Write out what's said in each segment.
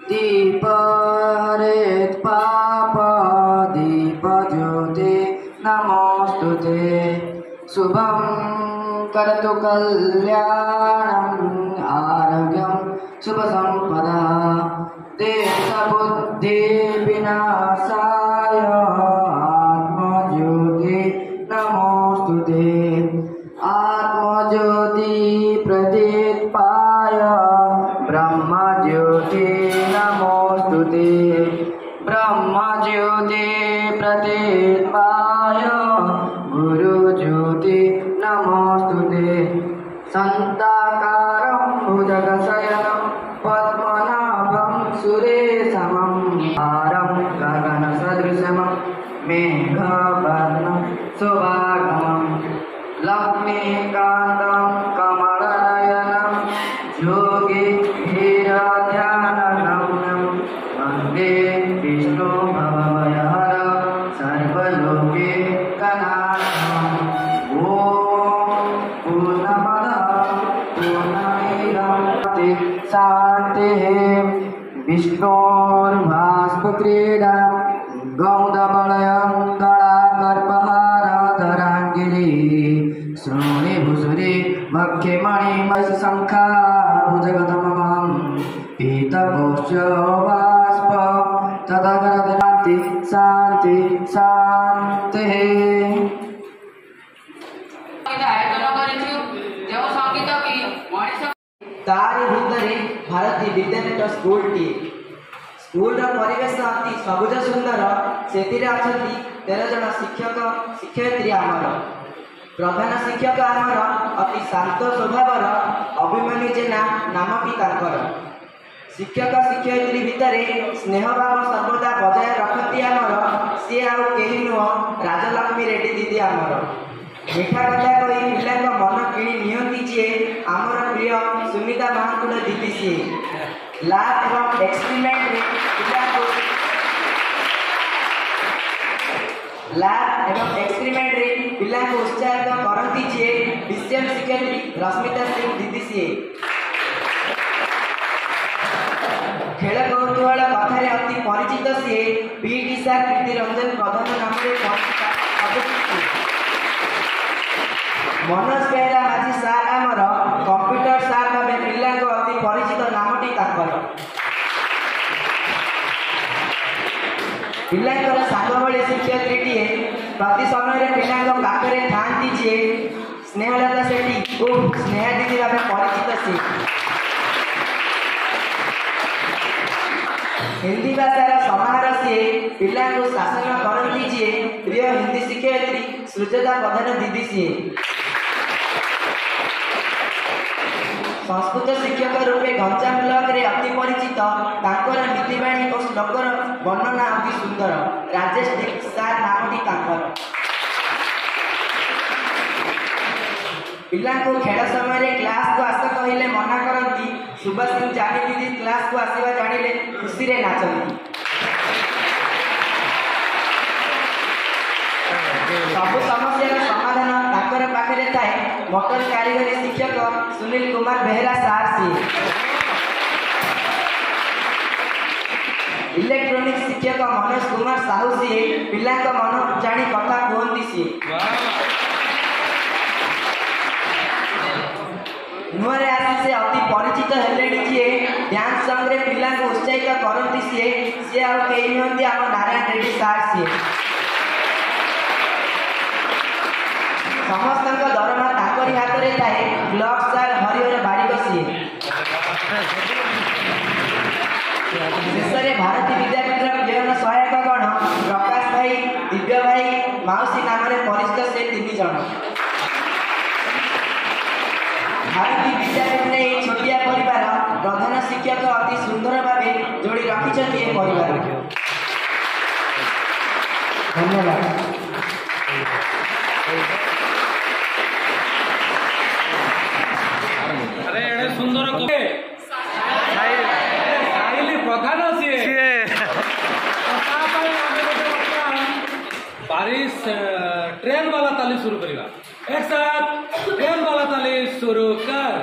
दीप हरेत पाप दीप ज्योति नमोस्तुते शुभं करतु कल्याणं आरोग्यं शुभ संपदा देश बुद्धि विनाशाय आत्मज्योति नमोस्तुते आत्मज्योति प्रदीपाय ब्रह्मज्योति नमोस्तुते ब्रह्मज्योति प्रदीपाय गुरुज्योति नमोस्तुते शान्ताकारं भुजगशयनं पद्मनाभं सुरेशमं हारं गगनसदृशं मेघवर्णं शुभागमं लक्ष्मीकान्तं कमलनयनं योगिभिरध्यानगम्यं वन्दे विष्णु भवभयहरं सर्वलोकैकनाथम्। ॐ पूर्णमदः पूर्णमिदं शान्तिः विष्णोर्भास्पक्रीडा गौदबलयं गणाकर्पहारधराङ्गिरी श्रोणिभूषुरे मख्यमणिमयशङ्खा भुजगतमं पीतकोशबाष्प तदगरदनाति शान्ति शान्तिः। तारी भितरे भारती विद्यापीठ स्कूलटी स्कूल परिवेश अति सबुज सुंदर से 13 जन शिक्षक शिक्षयित्री आमर प्रधान शिक्षक आमर अति शांत स्वभावर अभिमन्यु जेना नामटी तांकर शिक्षक शिक्षयित्री भितर स्नेह भाव सर्वदा बजाय रखती आमर सी आउ केही नुह राजलक्ष्मी रेड्डी दीदी आमर मिठा कथा कही पिला मन किणी नियंती जी आमर प्रिय सुमिता महाकुड़ दीदी सी लैब एवं एक्सपेरिमेंट रे पिला को उत्साहित करती जी विषय शिक्षयित्री रश्मिता सिंह दीदी सी खेल कौतूहल कथार अति परिचित सी पीटी सार प्रीति रंजन प्रधान नाम मनोज बेहरा माझी सार आमर कंप्यूटर सार भाव पिला अति परिचित नामटी तांकर पिलांकर सांग भली शिक्षयित्रीटीए प्रति समय पिला पाखे थांती जी स्नेहलता सेठी और स्नेहा दीदी भाव परिचित सी हिंदी भाषार समाहार सी पिला शासन करती जी प्रिय हिंदी शिक्षयित्री सुजाता प्रधान दीदी सी संस्कृत शिक्षक रूपे गंजाम ब्लॉक रे अति परिचित तांकर नीतिबाणी और श्लोकर वर्णना अति सुंदर राजेश सार नामटी तांकर पिला खेल समय क्लास को आस कहले मना करती सुभाष सिंह जानी दीदी क्लास को आसवा जानिले खुशी रे नाचती सबु समस्या समाधान तांकर पाखे थाए मोटर कारीगरी शिक्षक सुनील कुमार बेहरा सार सी इलेक्ट्रोनिक्स शिक्षक मनोज कुमार साहू सी पिला मन जानी कथा कहती सी नुआरे आसी से अति परिचित हेले जी डांस सॉन्ग रे पिला को उत्साहित करती सी सी आ केही नहंती आम नारायण रेड्डी सार सी समस्त दरमा ताकरी हाथ में थाए ब्लॉक सार हरिहर बारिक सी शेष भारती विद्यापीठ जीवन सहायक गण प्रकाश भाई दिव्य भाई मौसी नाम परिचित से 3 जन भारती विद्यापीठ ने छोटिया परिवार प्रधान शिक्षक अति सुंदर भाव जोड़ी रखिंट परिवार धन्यवाद। सुंदर प्रधान सी बारिश ट्रेन वाला ताली शुरू करेगा एक साथ ट्रेन वाला ताली शुरू कर।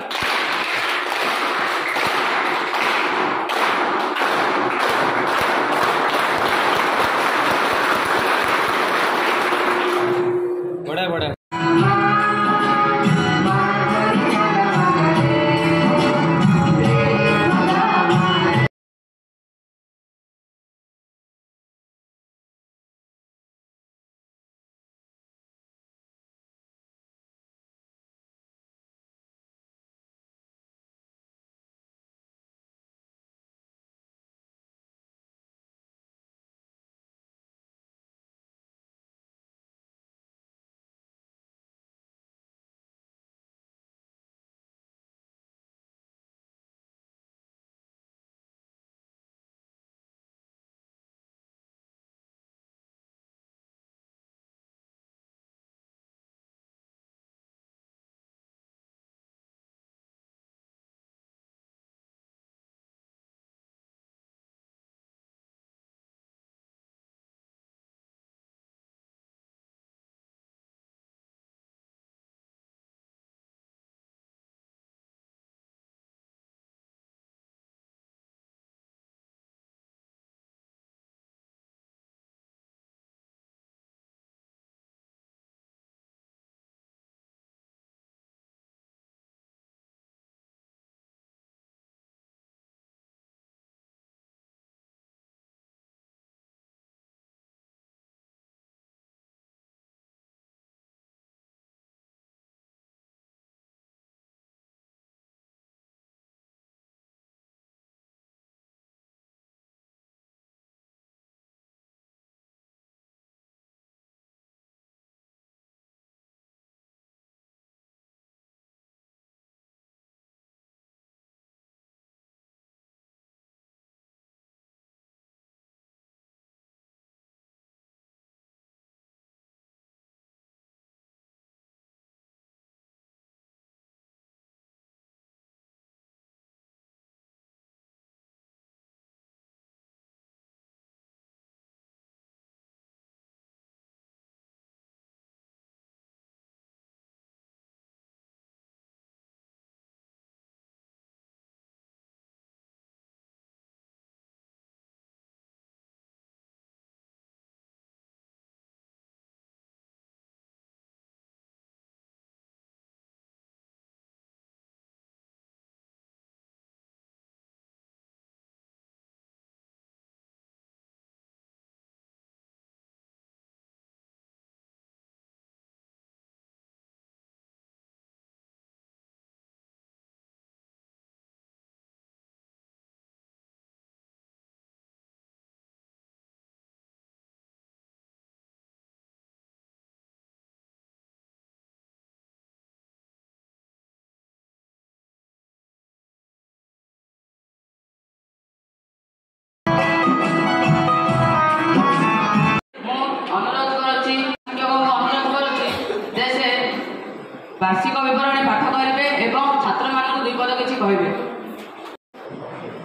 ବାର୍ଷିକ ବିବରଣୀ ପାଠ କରିବେ ଏବଂ ଛାତ୍ରମାନଙ୍କୁ ଦୁଇ ପଦ କିଛି କହିବେ।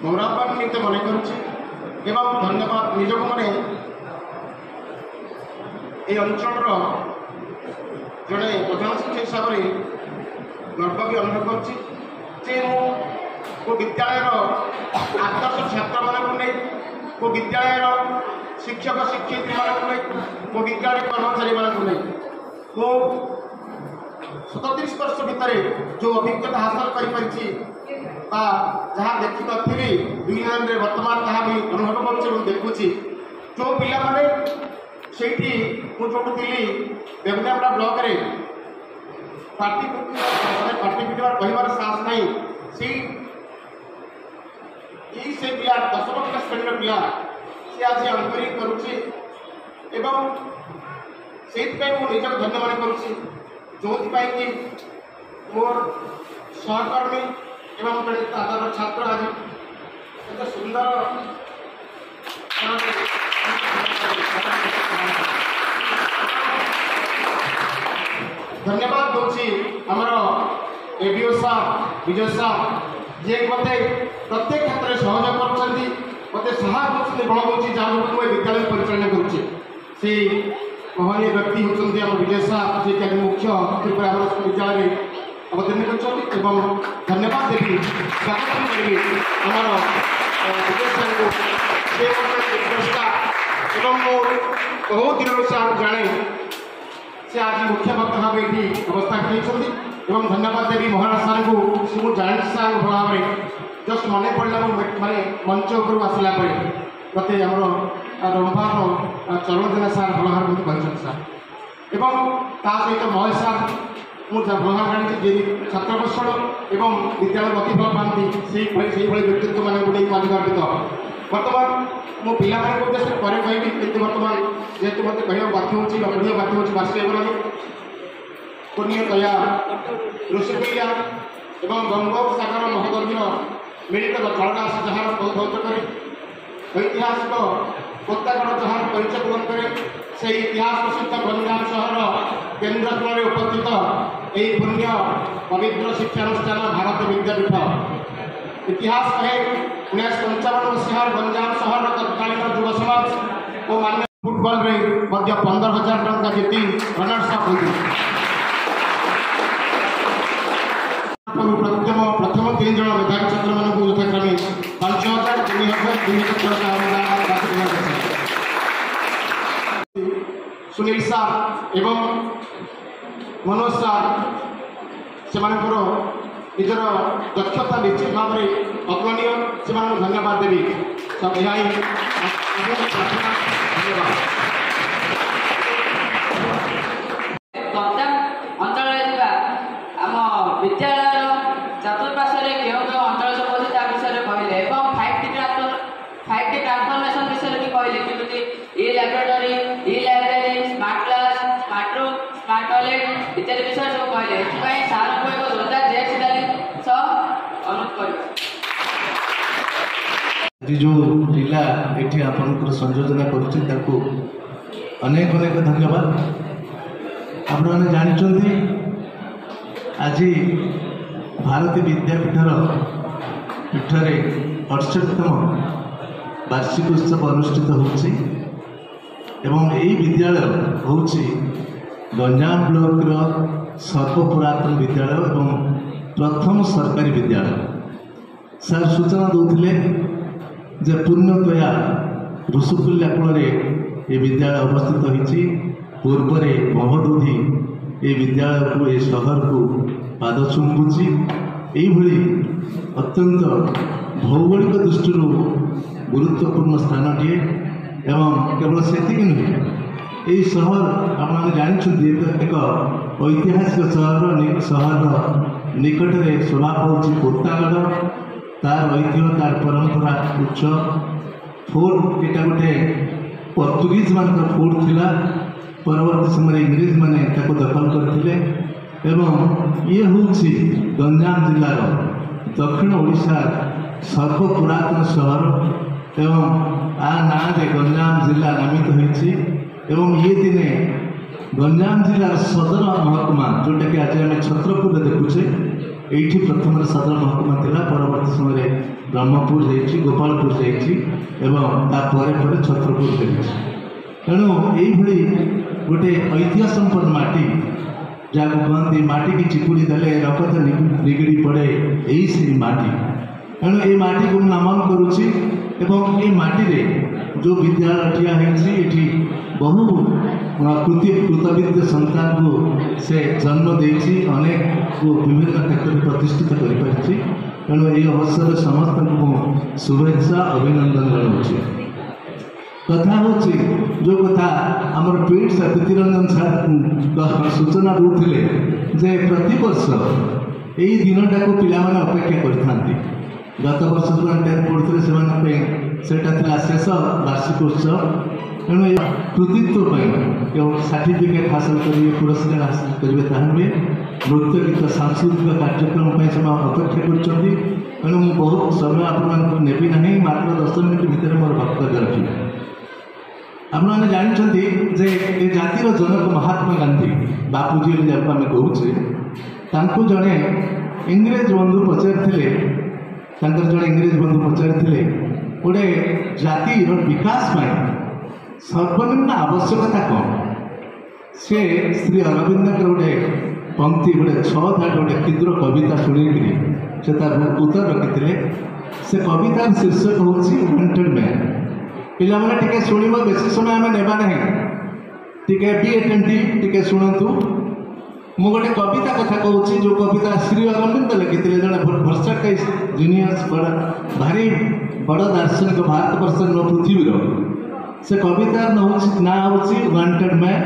ଗୌରବାନ୍ୱିତ ମନେ କରୁଛି ଏବଂ ଧନ୍ୟବାଦ ନିଜକୁ ମନେ এই অঞ্চলর জনে প্রধান শিক্ষক হিসাবে গর্ব भी অনুভব করছি যে মো বিদ্যালয়ের আদর্শ ছাত্র মানুষ নেই মো বিদ্যালয়ের শিক্ষক শিক্ষয়িত্রী মানুষ নেই মো বিদ্যালয় কর্মচারী মানুষ নেই মো 37 वर्ष ভিতরে যে অভিজ্ঞতা হাসল করিপারিছি বা যাহা দেখি নথিলি দুনিয়ারে বর্তমান তাহা भी অনুভব করছি এবং দেখুছি যে পিলামানে সেইটি ମୁଁ ଯୋଉଠି ଥିଲି ବେଗୁନିଆପଡ଼ା ବ୍ଲକରେ ପାର୍ଟି ପିଟିବାର କହିବାର ସାହସ ନାହିଁ ସେ ପିଲା 10ମ କ୍ଲାସ୍ ଶ୍ରେଣୀର ପିଲା ସେ ଆଜି ଆଙ୍କରିଂ କରୁଛି ଏବଂ ସେଇଥିପାଇଁ ମୁଁ ନିଜକୁ ଧନ୍ୟ ମନେ କରୁଛି ଯୋଉଥିପାଇଁ କି ମୋର ସହକର୍ମୀ ଏବଂ ଜଣେ ତାର ଛାତ୍ର ଆଜି ଏତେ ସୁନ୍ଦର धन्यवाद दूसरी आमर एडीओ साहब विजय साहब जे मते प्रत्येक क्षेत्र में सहयोग कर मते सहायता बल दूसरी जहाँ मुझे विद्यालय परिचालन करुचे से महनीय व्यक्ति होती आम विजय साहब से मुख्य त्रिपुरा विद्यालय अवतीर्ण कर धन्यवाद देवी स्वागत करी आमर विजय साहब को बहुत दिन से जाने से आज मुख्य वक्ता भाव ये अवस्था कर धन्यवाद देवी महाराज सार को मुझे जानी सार भाव में जस्ट मन पड़ा माने मंच उपरू आसला मत आम रंभार चरण जेना सार भल भाव मत कहते सार एवं ता सहित महेश सार मुझे भल भाव जानी जे छात्रवर्षण एवं विद्यालय अति भल पाती से व्यक्तित्व मान गोटे गर्वित बर्तमान मो पिला उद्देश्य पर कहबी कितु बर्तमान जेहेतु मत कह बाध्य हो पढ़िया बाध्य हो वार्षिक पुण्य दया ऋषिप्रिया एवं गंगोपसागर महोदय मिलित जलराशि जहाँ बहुत करे ऐतिहासिक कोत्तागढ़ जहाँ परिचय पूरण करे से इतिहास प्रसिद्ध गंजाम सहर केन्द्रस्थल उपस्थित यही पुण्य पवित्र शिक्षानुष्ठान भारत विद्यापीठ इतिहास कहे 1955 मसीहार गंजाम सहर तत्कालीन युव समाज और मान्य फुटबॉल रे 15,000 टंका जीति रनर्स अप होती प्रथम 3 जन मेधावी छात्र मान यथाक्रमे 5,000 3,000 सुनील सार एवं मनोज सार से निजर दक्षता निश्चित भाव में अग्रणीय से धन्यवाद देवी सब यही धन्यवाद गंजाम अंचल आम विद्यालय चतुर्पार्श्व क्यों क्यों अंचल सब अच्छे ता विषय कहले 5T ट्रांसफॉर्मेशन विषय भी कहले कि ई लैबोरेटरी ई library smart class smart room smart toilet इत्यादि विषय सब कहले सार को एक जोरदार जय सिदाली अनुरोध कर जो पिला ये आपंकर संयोजना करेक अनेक अनेक धन्यवाद आप जानते आज भारतीय विद्यापीठर पीठरे 68तम वार्षिक उत्सव अनुष्ठित होची एवं यही विद्यालय होची गंजाम ब्लॉक सर्वपुरातन विद्यालय एवं प्रथम सरकारी विद्यालय सार सूचना दौले जे पूर्णतया ऋषिकुल्या कूल ये विद्यालय अवस्थित होती पूर्व महोदधि ये विद्यालय को ये सहर को पाद चुंबुची यही अत्यंत भौगोलिक दृष्टि गुरुत्वपूर्ण स्थानटे एवं केवल से नुहे यही सहर आप जानते एक ऐतिहासिक सहर निकट में शोभा पाँच कोत्तागढ़ तार ऐतिह्य तार परंपरा उच्च फोर्ट यहाँ गोटे पर्तुगीज मान फोर्ट थिला परवर्ती समय इंग्रेज मैंने दखल करते ये हूँ गंजाम जिलार दक्षिण ओडिशार सर्वपुरातन सहर एवं आ ना गंजाम जिला नामित होती ये दिने गंजाम जिलार सदर महकुमा जोटा कि आज आम छत्रपुर देखुचे ये प्रथम सदर महकुमा था परवर्त समय ब्रह्मपुर जा गोपालपुर जापर छत्रपुर देखिए तेणु यही गोटे ऐतिह्य संपद माटी जहाँ कहते माटी की चिपुड़ी देले रक्त निगड़ी पड़े यही से माटी तेणु ये माटी को नमन करुच्ची एवं ये माटी जो विद्यालय ठिया है बहु कृतविद्य संतान को से जन्म देती अनेक को विभिन्न क्षेत्र में प्रतिष्ठित कर तेणु ये अवसर समस्त को शुभेच्छा अभिनंदन जनाऊँ कथा हूँ जो कथा आम ट्वीट प्रीति रंजन सार सूचना दूसरे जे प्रति वर्ष यही दिनटा को पिला अपेक्षा करते गत वर्ष जो 10th पढ़ुते से शेष वार्षिक उत्सव तेणु कृतित्व सर्टिफिकेट हासिल करेंगे पुरस्कार हासिल करेंगे ताहा नुहे नृत्य गीत सांस्कृतिक कार्यक्रम से अपेक्षा कर बहुत समय आपको नेबी ना मात्र 10 मिनिट भितर मोर वक्तव्य रखी आपने जानते जे ये जातिर जनक महात्मा गांधी बापूजी जब आम कहूचे जड़े इंग्रेज बंधु पचारि जड़े इंग्रेज बंधु पचारि गोटे जातिर विकास सर्वनिम्न आवश्यकता कौन से श्री अरविंद गोटे पंक्ति गोटे 6 धाट गोटे क्षुद्र कविता शुणी से उत्तर रखी से कवितार शीर्षक हूँ वांटेड मैन पिला मैंने टिके शुणव बेसी समय आम नेबा ना टिके बी अटेंटिव टिके शुणु मु गोटे कविता कथा कहूँ जो कविता श्री अरविंद लिखी जड़े वर्षाटाइज जीनियस भारी बड़ दार्शनिक भारत वर्ष पृथ्वीर से कवितार ना हूँ वांटेड मैन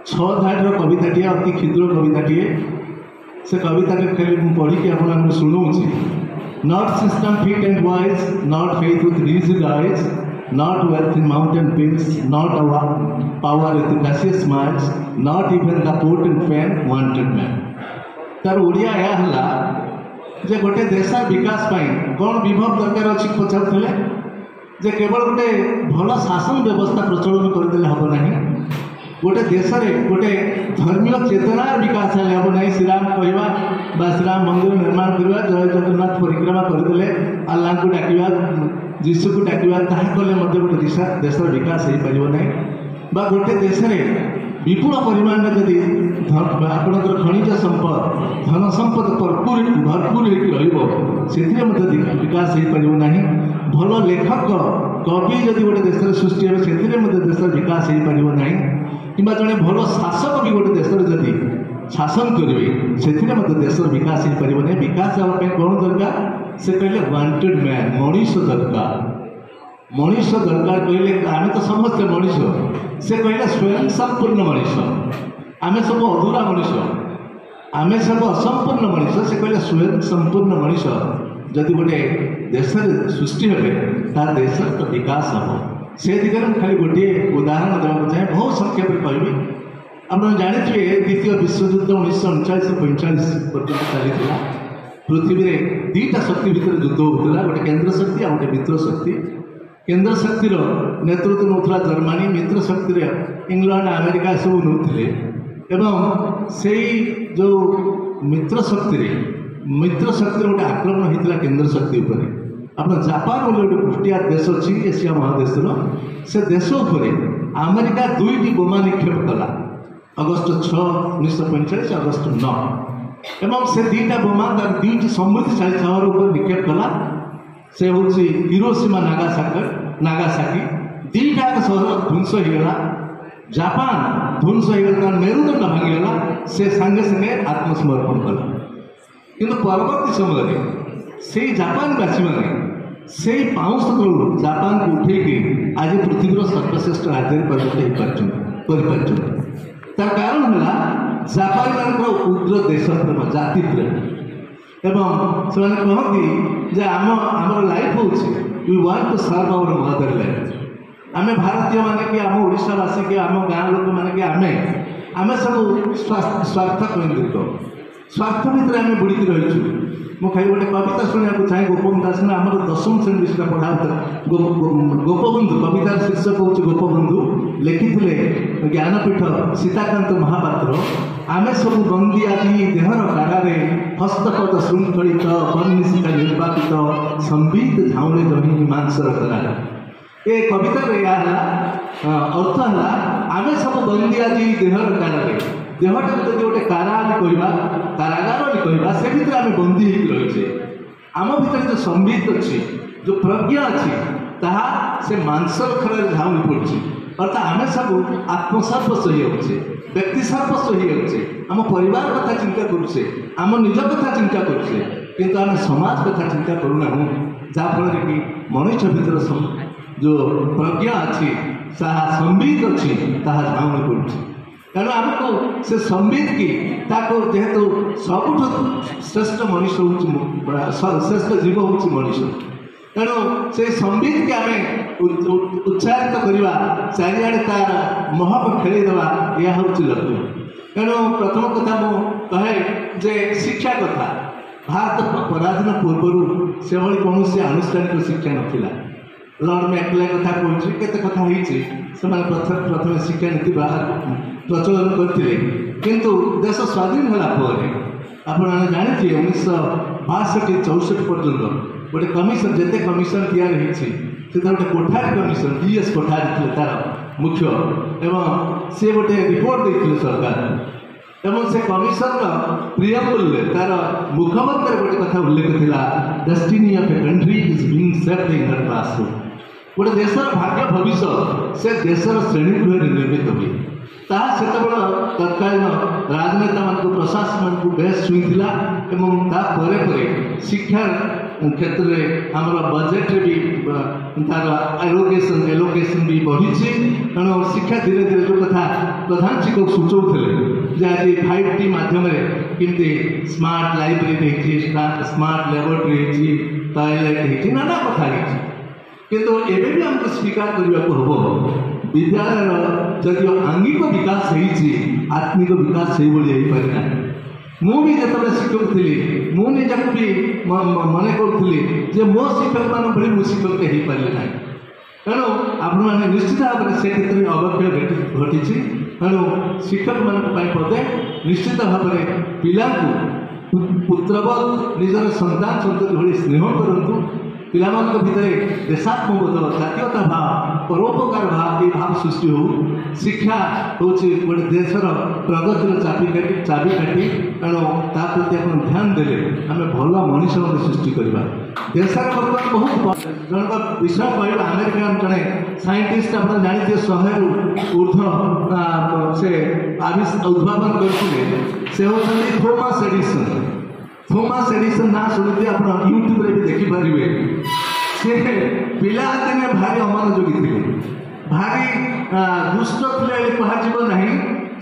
6 धाटर कविताटी अति क्षुद्र कविताटी से कविता खाली पढ़ी आपको शुणाऊँगी not system fit and wise not faith with rigid eyes not wealth in mountain peaks, not our power with gaseous marks, not even the potent fan wanted man. तार ओडिया या हला जे गोटे देश विकास पाई कौन विभव दरकार अच्छी पचारुले जे केवल गोटे भल शासन व्यवस्था प्रचलन करदेले हम ना गोटे देश में गोटे धर्मीय चेतनार विकास हेल्ले हम ना श्रीराम कहवा श्रीराम मंदिर निर्माण करवा जय जगन्नाथ परिक्रमा करदे अल्लाह को डाकवा जीशु को डाकवा ताकले गोटे देशर विकास हो पार ना गोटे देश में विपुल परिमाण जदि आपणकर खनिज संपद धन संपद भरपूर से विकास हो पार ना भल लेखक कवि जदि गोटे देश सृष्टि हे से देश विकास हो पार ना कि जड़े भल शासक भी गोटे देश जदि शासन करेंगे से देश विकास हो पार ना विकास हाँपाई कौन दरकार से कहले वांटेड मैन मनीष दरकार कहले आम तो समस्ते मनीष से कहले स्वयं संपूर्ण मनीष आम सब अधूरा मनीष आम सब असंपूर्ण मनीष से कहले स्वयं संपूर्ण मनीष जदि गोटे देश सृष्टि हे तार देश तो विकास हम से दिगरे मुझे खाली गोटे उदाहरण देवाक चाहे बहुत संक्षेप कहबी आप जानी द्वितीय विश्वयुद्ध 1939-45 पर्यटन चली पृथ्वी में 2टा शक्ति भितर युद्ध होता गोटे केन्द्र शक्ति और गोटे मित्र शक्ति केन्द्र शक्तिर नेतृत्व नौला जर्मानी मित्र शक्ति इंग्लैंड अमेरिका सब नौते एवं से जो मित्र शक्ति गोटे आक्रमण होता केन्द्र शक्ति उपर आप जापान बोले गोटे पृष्ठिया देश अच्छी एशिया महादेशर से देश उपर अमेरिका 2टी बोमा निक्षेप कला अगस्ट 6, 1945 अगस्ट 9 एवं से 2टा बोमा तार 2टी समृद्धिशाली सहर उपर निक्षेप कला से हूँ हिरोशिमा नागासाकी 2टा सहर ध्वंस होगा जापान ध्वंस होगा मेरुदंड भांगीगला से सांगे सांगे आत्मसमर्पण कला किंतु परवर्ती समय से जापानवासी मैंने से पाउंस तलू जापान को उठेकी आज पृथ्वीर सर्वश्रेष्ठ राज्य परिवर्तन तार कारण है जापानी मान उग्र देश प्रेम जाति प्रेम एवं से कहती आम लाइफ हूँ we want to serve our mother land आम भारतीय माने कि आम ओडिशावासी कि आम गाँ लोक मैंने कि आम सब स्वार्थ केन्द्रित स्वार्थ भितर आम बुड़ी रहीचु मुझे गोटे कविता शुणा चाहे गोपबंधु दास आम 10वीं श्रेणी से पढ़ा गोपबंधु कवितार शीर्षक हूँ गोपबंधु लिखी ज्ञानपीठ सीताकांत महापात्र आमे सब बंदी आदि देहर कारारे हस्तपद श्रृंखलित बर्निशिका निर्वापित संबित झाउले जमी मांसर करार ए कविता रे आला अर्थ है आमे सब बंदी आदि देहर कारारे देहटा जब गोटे कारा कहवा कारागार कहवा से भीतर आमे बंदी हो रही आम भीतर जो संबित अच्छी जो प्रज्ञा अच्छी ताहा से मांसर खर झाउली पड़ी अर्थात आमे सब आत्मसर्वस्व हो व्यक्ति सर्वस्व हो आम परिवार कथा चिंता करुचे आम निज कथा चिंता करुचे किंतु आम समाज कथा चिंता करूना जहाँफल कि मनुष्य भीतर जो प्रज्ञा अच्छी संबित अच्छी ताहा झाउली पड़ी तेणु आमको से संबित की जेहेतु सबुठ श्रेष्ठ मनुष्य हूँ श्रेष्ठ जीव हूँ मनुष्य तेणु से संबित के आम उत्साहित करवा चारिआड़े तार महक खेलदेवा यह हूँ लक्ष्य तेणु प्रथम कथा मु कहे जे शिक्षा कथा भारत पराधीन पूर्व से कौन आनुष्ठानिक शिक्षा नाला लॉर्ड मैकले कथा कहूँ केते कथा होती प्रथम शिक्षा नीति प्रचलन करते किंतु देश स्वाधीन होगापर आपण जानी 1962-64 पर्यंत गोटे कमिशन जिते कमिशन या गोटे कोठारी कमिशन DS कोठारी थे तार मुख्य एवं सी गोटे रिपोर्ट देते सरकार एवं से कमिशन प्रियम्बल तार मुखमंत्र गोटे कथा उल्लेख था destiny of a country is being set in her classroom गोटे देशर भाग्य भविष्य से देशर श्रेणीगृह निर्मित हुए ताहा सेतबेल तत्कालीन राजनेता मान प्रशासन मान बेस छुईला एवं शिक्षा क्षेत्र में आम बजेट भी तार एलोकेशन भी बढ़ी तेणु शिक्षा धीरे धीरे जो कथा प्रधान शिक्षक सूचौले आज 5T माध्यम केमती smart library smart laboratory toilet नाना कथा किंतु एबे भी हमको स्वीकार करने को हम विद्यालय जदिव आंगिक विकास होती आत्मिक विकास से पारिना मुझे जो शिक्षक थी मुझे भी मन करी मो शिक्षक मान भाई मो शिक्षक हो पारे ना तेणु आपने निश्चित भाव में से क्षेत्र में अवक्षय घटी तेणु शिक्षक मान पदे निश्चित भाव में पिला पुत्रवत निजर संतान संतति भाई स्नेह करूँ पिला भितर देशात्मबोध जातीयता भाव परोपकार भाव ये भाव सृष्टि हो शिक्षा हूँ गोटे देशर प्रगतिर चाबिकाठी तेणु ता प्रति आप ध्यान देले आम भल मनीष सृष्टि करवा देशर बर्तमान बहुत जन विषय कह अमेरिकान जड़े साइंटिस्ट आप जानते 100 ऊर्ध्व से उद्भावन करते से होते थॉमस एडिसन ना शुणुते आप यूट्यूब भी देखिपारे से पिला दिने भारी अमनोयोगी थे भारी दुष्ट थे कहना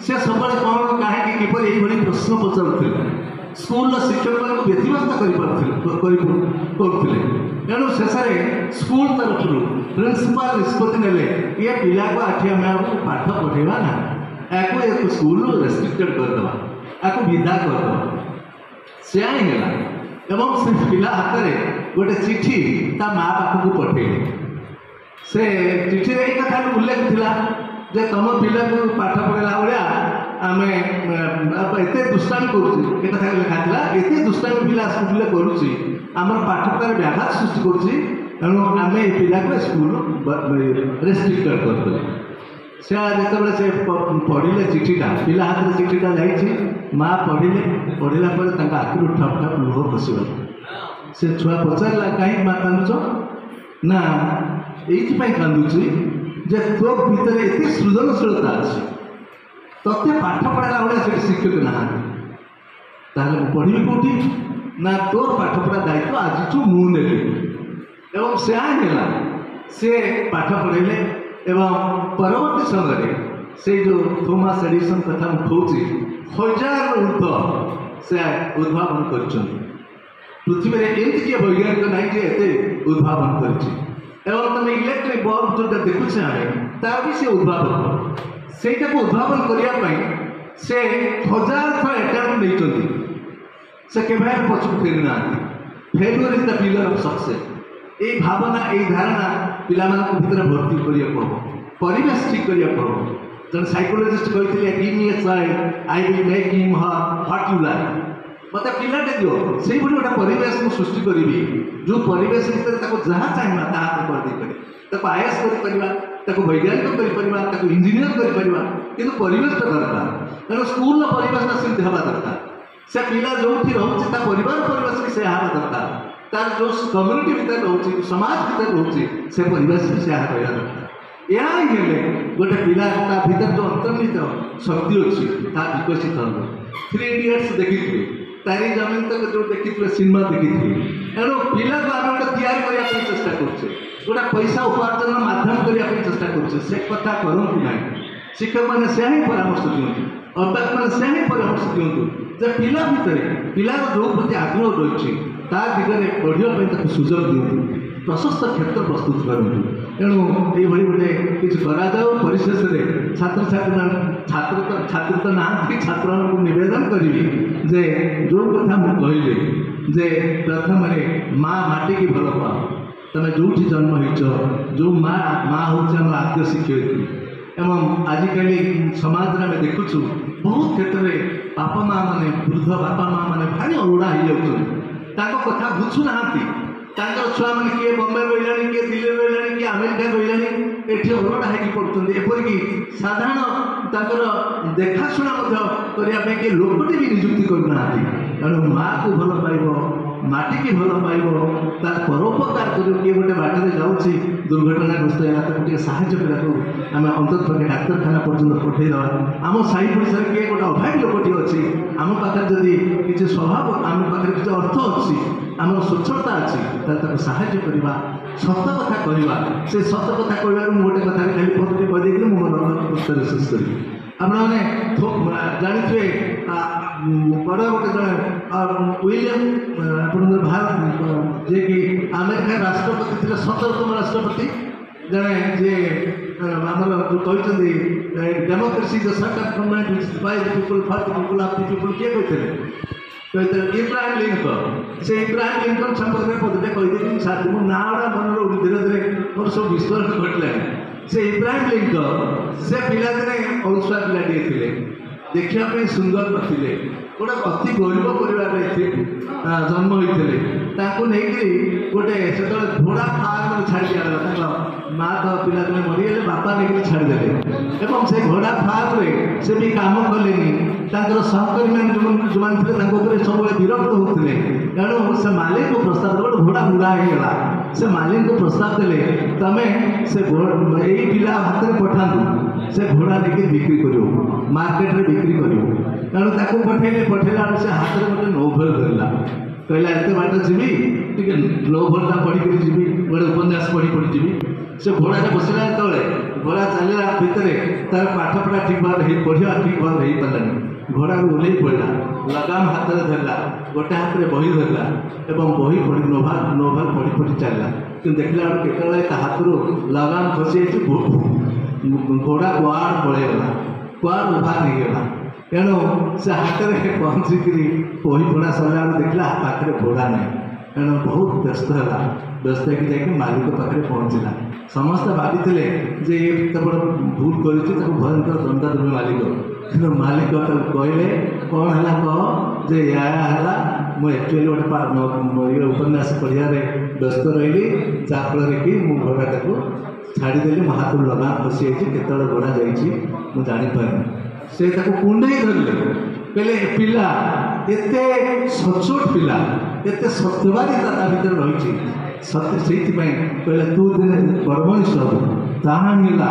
से सब कौन कहीं किपर ये प्रश्न पचारूले स्कूल शिक्षक मान व्यतिव्यस्त करुले तेणु शेष स्कूल तरफ प्रिंसिपाल निष्पत्ति नेले ये पिला को आठ आम पाठ पढ़ेगा ना या स्कूल रेस्ट्रिक्टेड करदे या विदा करदे से एवं से पिला हाथ में गोटे चिठी ता माँ पाखक पठेले से चिठी ये कथा उल्लेख थिला जे तुम पिला को पाठ पढ़ेला भाया आम एत दुष्टामी करुँ कथा लिखा था एत दुष्टामी पिला स्कूल करुँची आम पाठ पढ़ार व्याघात सृष्टि करुँची तेणु आम ये पिला को स्कूल रेस्ट्रिक्टेड करदे से जिते से पढ़ले चिठीटा पिला हाथ में चिठीटा जाइए माँ पढ़ला आखिर ठप ठप लुह खसीगला से छुआ पचारा कहीं माँ कांदुच ना ये कांदुची जे तो भीतर एत सृजनशीलता अच्छी ते पाठ पढ़ाला भाया से शिक्षक ना पढ़ी कौटी ना तोर पाठ पढ़ा दायित्व आज मुझे एवं से आला से पाठ पढ़ेले एवं परवर्ती समय से जो थॉमस एडिसन कथा मुझे 1000 ऊर्ध से उद्भावन कर पृथ्वी में एमती किए वैज्ञानिक ना एत उद्भावन कर तुम इलेक्ट्रिक बल्ब जो देखुचे तार भी से उद्भावक से उद्भावन करने से 1000 थर अटेम्प्ट नहीं से केवल पछुक फेरी ना failure is the pillar of success ये भावना ये धारणा पिला भर्ती करने परिवेश ठीक करने जन साइकोलोजिस्ट कहते give me a child I will make him her what you like मत पिलाटे दियो से गोटे परिवेश मुझे सृष्टि करी जो परिवेश भितर जहाँ चाहिए ताकि करदे आईएएस कर वैज्ञानिक कर इंजीनियर कर कि परिवेश दरकार तेणु स्कूल परिवेश सेमती हवा दरकार से पिला जो रोचे परिवार परिवेश भी से हवा दरकार तार जो कम्युनिटी भितर रोचे समाज भितर रोचे से परिवेश भी से रहा दरकार या गोटे पिला भीतर जो अंतर्निहित शक्ति अच्छी विकसित हम 3 इडियट्स देखी तारी जमीन तक जो देखी सिनेमा देखी तेणु पिला को आम गोटे या चेष्टा करुचे गोटे पैसा उपार्जन मध्यम करने चेष्टा करुचे से कथा करूँ ना शिक्षक मैंने से ही परामर्श दिखाँ अध्यापक मैंने से ही परामर्श दिखाँ जे पिला भितर पिलार जो प्रति आग्रह रही दिगरे बढ़ापी सुजोग दिखाँ प्रशस्त क्षेत्र प्रस्तुत करूँ तेणु ये गोटे किसी कराऊ परिशेष छात्र छात्री तो ना छात्र नवेदन करी जे जो कथा मुझे जे प्रथम माँ माटी की भल पाओ तुम जो जन्म हो जो माँ हूँ आम आद्य शिक्षयित्री एवं आजिकल समाज में देखुचु बहुत क्षेत्र में बापा माँ मैंने वृद्ध बापा माँ मैंने भारी अरुड़ा हो कथा बुझुना छुआ मैंने किए बम्बे रहा किए दिल्ली रहा किए अमेरिका रहा ये अरुड़ा होगी पड़ते एपरिक साधारण देखाशुना करने किए लोकटे भी निजुक्ति करना तेणु माँ को भल पाइब माटी की भल पाइब तार परोपकार कर किए गोटे बाटर जाऊँगी दुर्घटनाग्रस्त है साहय करने आम अंततः डाक्तरखाना पर्यटन पठेदवा आम साई पड़ोसा किए गोटे अभावी लोकटी अच्छी आम पाखे जदि किसी स्वभाव आम पाखे किसी अर्थ अच्छी आम स्वच्छता अच्छी साहय करवा सत कथा कहवा से सत कथा कहवा गोटे कथा खाली पदटी कहीदेक मोर उत्तर शेष करी आपने जानी बड़ गोटे जन विलियम भारत जे कि अमेरिका राष्ट्रपति थे 17तम राष्ट्रपति जड़े जे आमर कहते democracy the centre government by the people for the people of the people किए कहते इब्राहिम लिंकन से इब्राहिम लिंकन संपर्क में पदटे कहीदेवी साथ मो ना मन धीरे धीरे मोर सब विस्फोरण घटला से इब्राहिम लिंकन से पिलादिने अळसुआ पिलाटे थे देखा सुंदर नथिले गोटे अति गरीब परिवार जन्म होते गोटे से घोड़ा फार्म छाड़ी दिया माँ तो पिलादिने मरीगले बापा नहीं छाड़देले एवं से घोड़ा फार्म से भी कम कले सहकर्मी मैंने जो थे सब विरक्त होते तेणु से मालिक को प्रस्ताव गोटे घोड़ा बुढ़ा होगा से मालिक को प्रस्ताव देले तमें से यही पिला हाथ में पठातु से घोड़ा लेकिन बिक्री कर मार्केट में बिक्री कर तेणु ताको पठेला से हाथ में गोटे नोभेल धरला कहला एत बाट जी नोभेलटा पढ़ी जी गोटे उपन्यास पढ़ी पढ़ी जी से घोड़ा बसला जो घोड़ा चलला भितर तार पाठपढ़ा ठीक भाव पढ़ा ठीक भाव हो पारानी घोड़ा ओल्ल पड़ा लगाम हाथ में धरला गोटे हाथ में बही धरला एवं बही पढ़ी नोभेल पढ़ी पढ़ी चलला कि देखला केत हाथ लगाम खसी घोड़ा कुआड़ पड़ेगा कुआड़ उभा नहीं गला तेणु से हाथ में पहुँचिक बही पढ़ा सरला देखला पाखे घोड़ा नहीं तेणु बहुत व्यस्त है व्यस्त हो मालिक पाखे पहुँचला समस्ते भाई जे ये बड़ भूल कर भयंकर दंडा देवे मालिक कि मालिक कहले कौन है कह जे या मुझे एक्चुअली गोटे उपन्यास पढ़ियार व्यस्त रही जहाँफल कि मुझे घोड़ा को छाड़देली मो हाथ लगाम फसी जाते घोड़ा जा जापारे से कुंडे धरले कहले पिला एते सचोट पिला एते सत्यवादिता भीतर रही सत्य से कहले तू दिन कर्मनिष्ठ हो ताहा मिला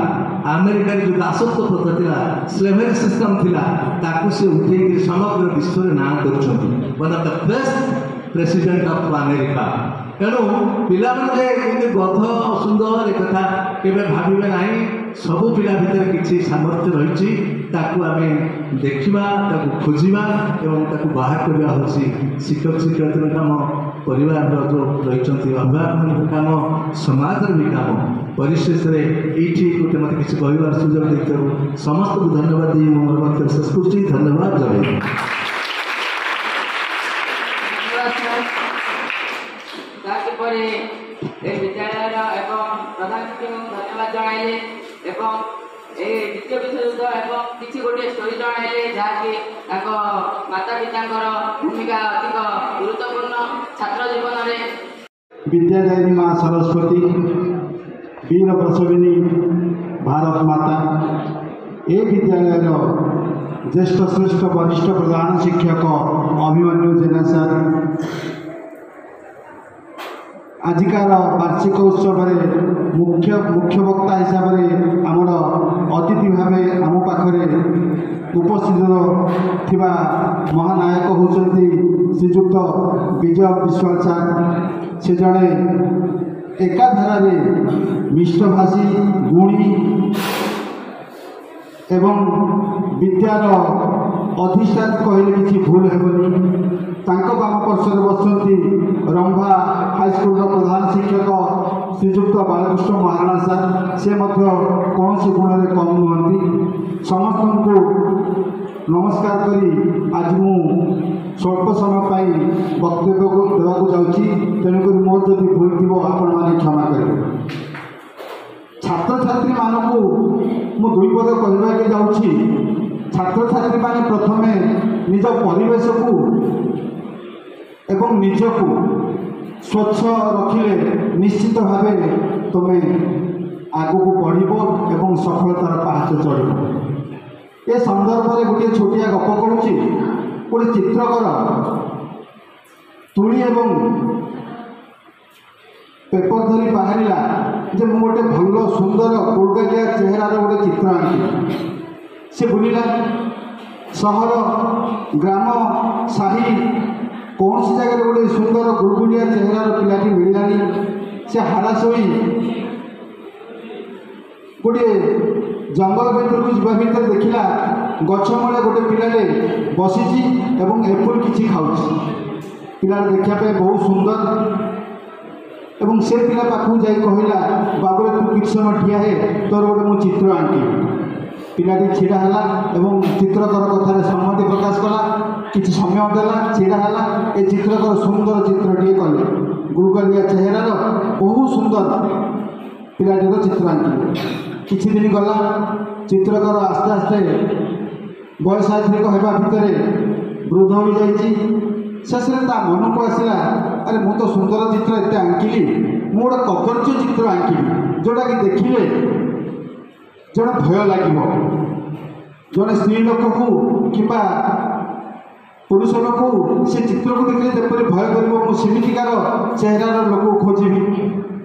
अमेरिका जो दासत्व प्रथा थिला स्लेवरी सिस्टम थिला ताकू से उठे समग्र विश्व में नाम कर one of the best president of America तेणु पिला गध सुंदर एक कथा केवे भावे ना सबू पिला भितर किसी सामर्थ्य रही आम देखा खोजा और बाहर करवा हूँ शिक्षक शिक्षयित्री काम परिवार जो रही अभिभावक काम समाज भी काम परिशेष ये गोटे मत किसी कहबार सुजोग देते समस्त को धन्यवाद दी मोर शेष कुछ धन्यवाद जय विद्यालय एवं प्रधान शिक्षक धन्यवाद जनाइले एवं ଦ୍ୱିତୀୟ ବିଶ୍ୱଯୁଦ୍ଧ ଏବଂ କିଛି ଗୋଟିଏ ଷ୍ଟୋରି ଜଣାଇଲେ ଯାହାକି ତାଙ୍କ ମାତା ପିତାଙ୍କର ଭୂମିକା ଅଧିକ ଗୁରୁତ୍ୱପୂର୍ଣ୍ଣ ଛାତ୍ର ଜୀବନରେ। विद्यादायिनी माँ सरस्वती, वीर प्रसविनी भारत माता, ए विद्यालय ज्येष्ठ श्रेष्ठ वरिष्ठ प्रधान शिक्षक अभिमन्यु जेना सर, आजिकार वार्षिक उत्सव मुख्य वक्ता हिसाब से आमर अतिथि भाव आम पाखे उपस्थित थिबा महानायक होचंती श्रीजुक्त विजय विश्वाल सर। से जड़े एकाधार मिष्टभाषी गुणी एवं विद्यार अधिष्ठान कहले किसी भूल हेबनी। बाम पार्श्वर बसती रंभा हाईस्कूल प्रधान शिक्षक श्रीजुक्त बालकृष्ण महाराणा सर, से कौन गुण में कम नुहति। समस्त को नमस्कार करी आज मु स्वल्प समय वक्तव्य को देवाक जाऊँगी, तेणुक मोर जब भूल थी आपण मैंने क्षमा करेंगे। छात्र छात्री मानक मु दुई पद कहवाके जाऊँगी। छात्र छात्री माने प्रथमे निज परिवेश को एवं निजको स्वच्छ रखिले निश्चित भाव तुम्हें आग को बढ़ एवं सफलतार पाहाच चढ़। ए संदर्भ में गोटे छोटिया गप कहूँ। गोटे चित्रकर तुली एवं पेपर धरी बाहरिला जे मु गोटे भल सुंदर गोलगालिया चेहरार गोटे चित्र आंकी। से बुलिला सहर ग्राम साही कौन सी जगह गोटे सुंदर गुलगुलिया चेहरार पिलाटी मिललानी। से हाराशोई गोटे जंगल भीतर को जीवा भीतर देखला गछ मूले गोटे पिलाटे बसीची एवं एप्पल किसी खाऊँ। पिला देखा बहुत सुंदर एवं से पिला पाखु जाई कहला बाबू तू किछ समय ठिया है तोर गोटे मु चित्र आंकी। पिलाटी छिड़ा है एवं चित्रकर कथार सम्मति प्रकाश कला। किसी समय देला छिड़ा है ए चित्रकर सुंदर चित्रटी कले गुलगलिया चेहरार बहुत सुंदर पिलाटीर चित्र आंकी। किछि दिन गला चित्रकर आस्ते आस्ते बयसाधिक होगा भितर वृद्ध हो जाइए। शेष मन को आसला अरे मु तो सुंदर चित्र एत आंकिली मु गोटे कदर्य चित्र आंकिली जोटा कि देखिले जड़े भय लगे। जड़े स्त्री लोक को कि पुरुष लोक से चित्र को देखिले जपरी भय कर सेमिकार चेहरार लोक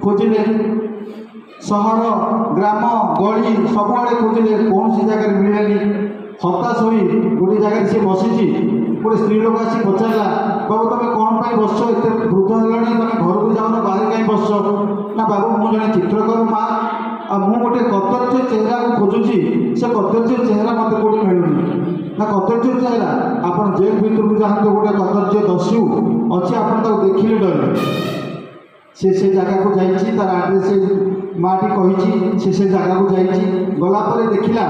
खोजिले सहर ग्राम गली सबुआड़े खोजिले कौन सी जगह मिललानी। हताश हो गोटे जगह सी बसी गोटे स्त्री लोक आसी पचारा बाबू तुम कौन पर बस एत वृद्ध है तुम घर को जाओ बाहर कहीं बस ना बाबू मु जड़े चित्रकर माँ आ मु गोटे कदर्य चेहरा को खोजुची से कदर्य चेहरा मत कौटी मिलूनी ना कदर्य चेहरा आप जेल भर को जाते गोटे कदर्य दस्यु अच्छे आप देखिले डर से जगह को जाइए तार आड्रेस माटी कही से जगह को जाइए गलापर देखला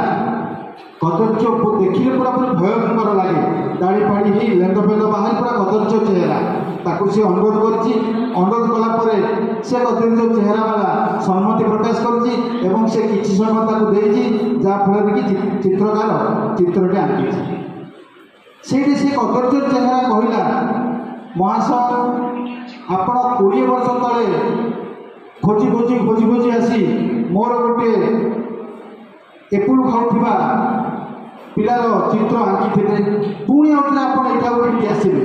कदर्य देखिले पूरा पूरी भयंकर लगे। दाढ़ी फाड़ी ही लेंद फेंद बाहर पूरा कदर्य चेहरा ताकू सी अनुरोध करछि। अनुरोध कलापर से कदर्य चेहरा वाला सम्मति प्रकाश करछि एवं से किछि समय ताकू देछि जहाँफल कि चित्रकार चित्रटे आंकी। से कदर्य चेहरा कहला महाशय आपण 20 वर्ष तले खोजी खोजी खोजी खोजी आसी मोर गोटे एप्पल खाऊा पिलार चित्र आंकी थे पुणी आउे आप आसवे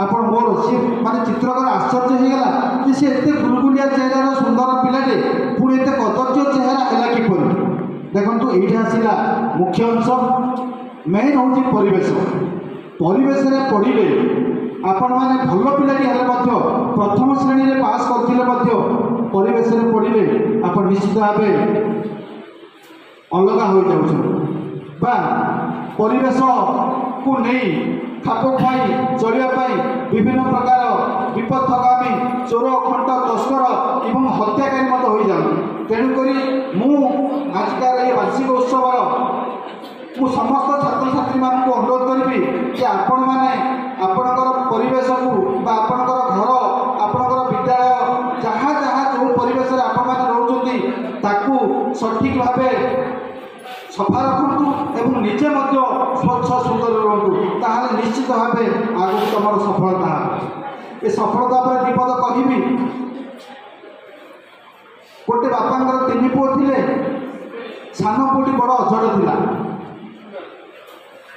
आप मोर सी माने चित्रकर आश्चर्य होगा कि सी एत गुलगुलिया चेहरार सुंदर पिलाटे पुणी एत कदर्य चेहरा है किपर। देखो ये आसला मुख्य अंश मेन हूँ परिवेश। परिवेश पढ़ले आपण मैंने भल पिलाटी हेले प्रथम श्रेणी में पास करते परिवेश पढ़ले आप निश्चित भाव अलग हो जाऊँ परिवेश को नहीं खाप खाई चलवाई विभिन्न प्रकार विपदगामी चोर खंड तस्कर एवं हत्याकारी मत हो जाऊँ। तेणुक आजिकार ये वार्षिक उत्सव मु समस्त छात्र छात्री मान को अनुरोध करी कि आपण मैंने आपणकर परिवेश को आपणकर घर आपणकर विद्यालय जहाँ जहाँ जो परिवेश आपण मैंने रोचती ताकू सठिक भाव ସଫା ରଖନ୍ତୁ ଏବଂ ନିଜେ ମଧ୍ୟ ସ୍ୱଚ୍ଛ ସୁନ୍ଦର ରୁହନ୍ତୁ, ତାହେଲେ ନିଶ୍ଚିତ ଭାବେ ଆଗକୁ ତୁମର ସଫଳତା ହେବ। ଏ ସଫଳତା ଉପରେ ବିପଦ କହିବି। ଗୋଟେ ବାପାଙ୍କର 3 ପୁଅ ଥିଲେ। ସାନ ପୁଅଟି ବଡ଼ ଅଝଟ ଥିଲା।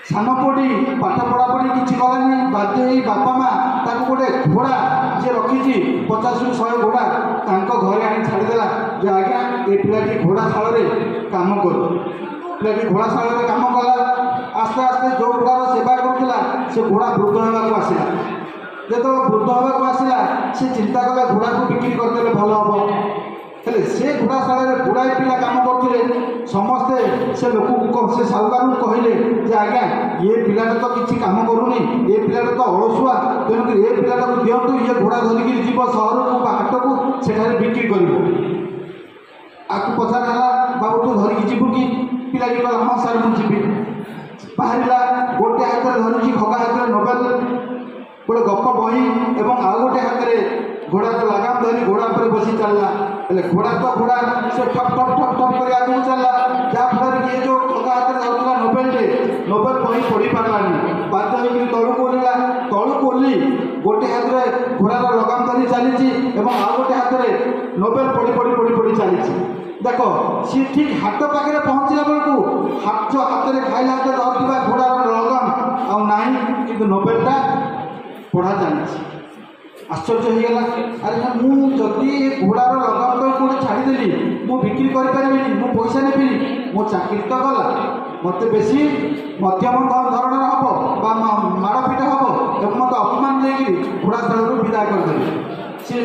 ସାନ ପୁଅଟି ପାଠ ପଢ଼ାପଢ଼ି କିଛି କଲାନି। ବାଧ୍ୟ ହେଇ ବାପା ମା ତାକୁ ଗୋଟେ ଘୋଡ଼ା ଯିଏ ରଖିଛି 50ରୁ 100 ଘୋଡ଼ା ତାଙ୍କ ଘରେ ଆଣି ଛାଡ଼ିଦେଲା ଯେ ଆଜ୍ଞା ଏ ପିଲାଟି ଘୋଡ଼ା ଶାଳରେ କାମ କରୁ। ପିଲାଟି ଘୋଡ଼ା ଶାଳରେ କାମ କଲା। ଆସ୍ତେ ଆସ୍ତେ ଯେଉଁ ଘୋଡ଼ାର ସେବା କରୁଥିଲା ସେ ଘୋଡ଼ା ବୃଦ୍ଧ ହେବାକୁ ଆସିଲା। ଯେତେବେଳେ ବୃଦ୍ଧ ହେବାକୁ ଆସିଲା ସେ ଚିନ୍ତା କଲା ଘୋଡ଼ାକୁ ବିକ୍ରି କରିଦେଲେ ଭଲ ହେବ। ହେଲେ ସେ ଘୋଡ଼ା ଶାଳରେ ଗୁଡ଼ାଏ ପିଲା କାମ କରୁଥିଲେ। ସମସ୍ତେ ସେ ଲୋକକୁ ସେ ସାହୁକାରଙ୍କୁ କହିଲେ ଯେ ଆଜ୍ଞା ଏ ପିଲାଟା ତ କିଛି କାମ କରୁନି, ଏ ପିଲାଟା ତ ଅଳସୁଆ, ତେଣୁକରି ଏ ପିଲାଟାକୁ ଦିଅନ୍ତୁ, ଇଏ ଘୋଡ଼ା ଧରିକି ଯିବ ସହରକୁ ବା ହାଟକୁ, ସେଠାରେ ବିକ୍ରି କରିବ। ଆକୁ ପଚାରା ହେଲା ବାବୁ ତୁ ଧରିକି ଯିବୁ କି? ପିଲାଟି କହିଲା ହଁ ସାର୍ ମୁଁ ଯିବି। ବାହାରିଲା, ଗୋଟେ ହାତରେ ଧରିଛି ଖଗା ହାତରେ ନୋବେଲ ଗୋଟେ ଗପ ବହି ଏବଂ ଆଉ ଗୋଟେ ହାତରେ ଘୋଡ଼ାର ଲାଗାମ ଧରି ଘୋଡ଼ା ଉପରେ ବସି ଚାଲିଲା। ହେଲେ ଘୋଡ଼ା ତ ଘୋଡ଼ା ସେ ଠପ୍ ଠପ୍ ଠପ୍ ଠପ୍ କରି ଆଗକୁ ଚାଲିଲା। ଯାହାଫଳରେ କି ଏ ଯେଉଁ ଖଗା ହାତରେ ଧରୁଥିଲା ନୋବେଲ ବହି ପଢ଼ି ପାରିଲାନି। ବାଧ୍ୟ ହୋଇକି ତଳକୁ ଓହ୍ଲିଲା। ତଳକୁ ଓହ୍ଲି ଗୋଟେ ହାତରେ ଘୋଡ଼ାର ଲଗାମ ଧରି ଚାଲିଛି ଏବଂ ଆଉ ଗୋଟେ ହାତରେ ନୋବେଲ ପଢ଼ି ପଢ଼ି ପଢ଼ି ପଢ଼ି ଚାଲିଛି। ଦେଖ ସିଏ ଠିକ୍ ହାଟ ପାଖରେ ପହଞ୍ଚିଲା ବେଳକୁ ହାତରେ ଖାଇଲା ହାତରେ ଧରିଥିବା ଘୋଡ଼ାର ଲଗାମ ଆଉ ନାହିଁ, କିନ୍ତୁ ନୋବେଲଟା ପଢ଼ା ଚାଲିଛି। ଆଶ୍ଚର୍ଯ୍ୟ ହେଇଗଲା। ଆରେ ମୁଁ ଯଦି ଏ ଘୋଡ଼ାର ଲଗାମ ତଳକୁ ଗୋଟେ ଛାଡ଼ିଦେଲି ମୁଁ ବିକ୍ରି କରିପାରିବିନି, ମୁଁ ପଇସା ନେବିନି, ମୋ ଚାକିରି ତ ଗଲା। ମୋତେ ବେଶୀ ମଧ୍ୟମ ଧରଣର ହେବ ବା ମାଡ଼ ପିଟ ହେବ ଏବଂ ମୋତେ ଅପମାନ ଦେଇକିରି ଘୋଡ଼ା ସ୍ଥଳରୁ ବିଦାୟ କରିଦେବି। ସେ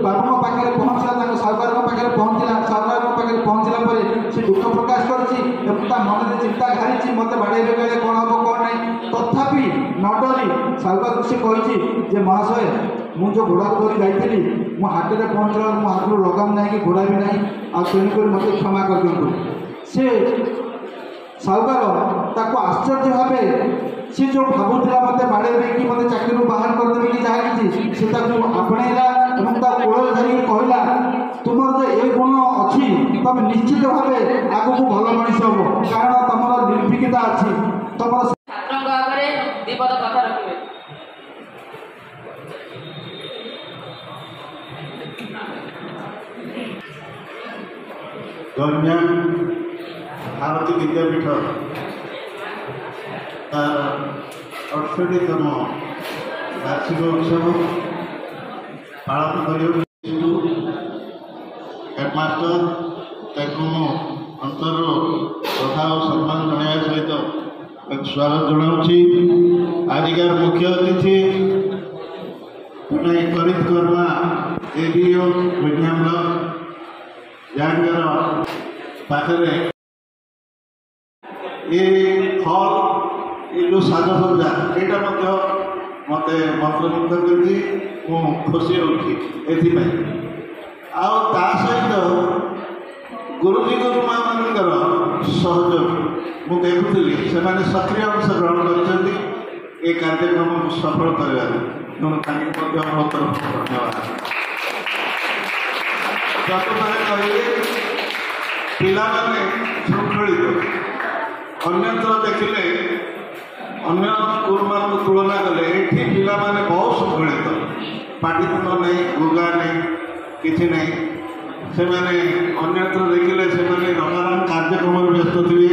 ବାବୁଙ୍କ ପାଖରେ ପହଞ୍ଚିଲା, ତାଙ୍କ ସାହୁକାରଙ୍କ ପାଖରେ ପହଞ୍ଚିଲା। ସାହୁକାରଙ୍କ ପାଖରେ ପହଞ୍ଚିଲା ପରେ ସେ ଦୁଃଖ ପ୍ରକାଶ କରିଛି ଏବଂ ତା ମନରେ ଚିନ୍ତା ଘାରିଛି ମୋତେ ବାଡ଼େଇବେ କହିଲେ କ'ଣ ହେବ କ'ଣ ନାହିଁ। ତଥାପି ନ ଡରି ସାହୁକାରକୁ ସେ କହିଛି ଯେ ମହାଶୟ ମୁଁ ଯେଉଁ ଘୋଡ଼ାକୁ ଧରି ଯାଇଥିଲି ମୁଁ ହାଟରେ ପହଞ୍ଚିଲା ବେଳକୁ ମୋ ହାତରୁ ଲଗାମ ନାହିଁ କି ଘୋଡ଼ା ବି ନାହିଁ, ଆଉ ତେଣୁକରି ମୋତେ କ୍ଷମା କରିଦିଅନ୍ତୁ। ସେ ସାହୁକାର ତାକୁ ଆଶ୍ଚର୍ଯ୍ୟ ଭାବେ ସେ ଯେଉଁ ଭାବୁଥିଲା ମୋତେ ବାଡ଼େଇବେ କି ମୋତେ ଚାକିରିରୁ ବାହାର କରିଦେବେ କି ଯାହା କିଛି, ସେ ତାକୁ ଆପଣେଇଲା ଏବଂ ତା କୋଳରେ ଧରିକି କହିଲା ତୁମର ଯେ ଏ ଗୁଣ ଅଛି ତମେ ନିଶ୍ଚିତ ଭାବେ ଆଗକୁ ଭଲ ମଣିଷ ହେବ, କାରଣ ତମର ନିର୍ଭୀକତା ଅଛି। ତମର ଛାତ୍ରଙ୍କ ଆଗରେ ବିପଦ କଥା ରଖିବେ। ଗଞ୍ଜାମ ଭାରତୀ ବିଦ୍ୟାପୀଠ ତାର 68ତମ ବାର୍ଷିକ ଉତ୍ସବ ପାଳନ କରିବାକୁ ହେଡ଼ମାଷ୍ଟର ତାଙ୍କୁ ମୁଁ ଅନ୍ତରରୁ ଶ୍ରଦ୍ଧା ଓ ସମ୍ମାନ ଜଣାଇବା ସହିତ ସ୍ୱାଗତ ଜଣାଉଛି। ଆଜିକାର ମୁଖ୍ୟ ଅତିଥି କରିତକର୍ମା ADO ଗଞ୍ଜାମ ଯାହାଙ୍କର ପାଖରେ ଏ ହଲ୍ ଏ ଯେଉଁ ସାଜସଜ୍ଜା ଏଇଟା ମଧ୍ୟ ମୋତେ ମନ୍ତ୍ରମୁଗ୍ଧ କରିଛି। ମୁଁ ଖୁସି ହେଉଛି ଏଥିପାଇଁ। ଆଉ ତା ସହିତ ଗୁରୁଜୀ ଗୁରୁମାମାନଙ୍କର ସହଯୋଗ ମୁଁ ଦେଖୁଥିଲି, ସେମାନେ ସକ୍ରିୟ ଅଂଶଗ୍ରହଣ କରିଛନ୍ତି ଏ କାର୍ଯ୍ୟକ୍ରମକୁ ସଫଳ କରିବାରେ। ତେଣୁ ତାଙ୍କୁ ମଧ୍ୟ ମୋ ତରଫରୁ ଧନ୍ୟବାଦ। ପ୍ରଥମେ କହିଲେ ପିଲାମାନେ ଶୃଙ୍ଖଳିତ। ଅନ୍ୟତ୍ର ଦେଖିଲେ ଅନ୍ୟ ସ୍କୁଲମାନଙ୍କୁ ତୁଳନା କଲେ ଏଠି ପିଲାମାନେ ବହୁତ ଶୃଙ୍ଖଳିତ। ପାଟିତୁଣ୍ଡ ନାହିଁ, ଗୁଗା ନାହିଁ, କିଛି ନାହିଁ। ସେମାନେ ଅନ୍ୟତ୍ର ଦେଖିଲେ ସେମାନେ ରଙ୍ଗାରଙ୍ଗ କାର୍ଯ୍ୟକ୍ରମରେ ବ୍ୟସ୍ତ ଥିବେ।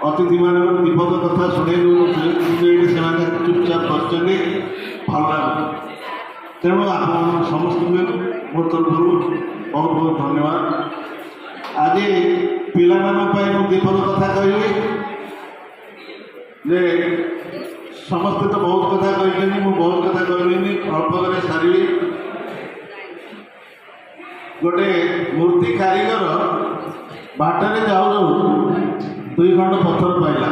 ଅତିଥିମାନଙ୍କର ବିପଦ କଥା ଶୁଣେଇ ଦେଉଛନ୍ତି, କିନ୍ତୁ ଏଇଠି ସେମାନେ ଚୁପଚାପ ବସିଛନ୍ତି, ଭଲ ଲାଗୁଛି। ତେଣୁ ଆପଣ ସମସ୍ତଙ୍କୁ ମୋ ତରଫରୁ ବହୁତ ବହୁତ ଧନ୍ୟବାଦ। ଆଜି ପିଲାମାନଙ୍କ ପାଇଁ ମୁଁ ବିପଦ କଥା କହିବି ଯେ ସମସ୍ତେ ତ ବହୁତ କଥା କହିଛନ୍ତି, ମୁଁ ବହୁତ କଥା କହିବିନି, ଅଳ୍ପ କରି ସାରିବି। ଗୋଟେ ମୂର୍ତ୍ତି କାରିଗର ବାଟରେ ଯାଉ ଯାଉ 2 ଖଣ୍ଡ ପଥର ପାଇଲା।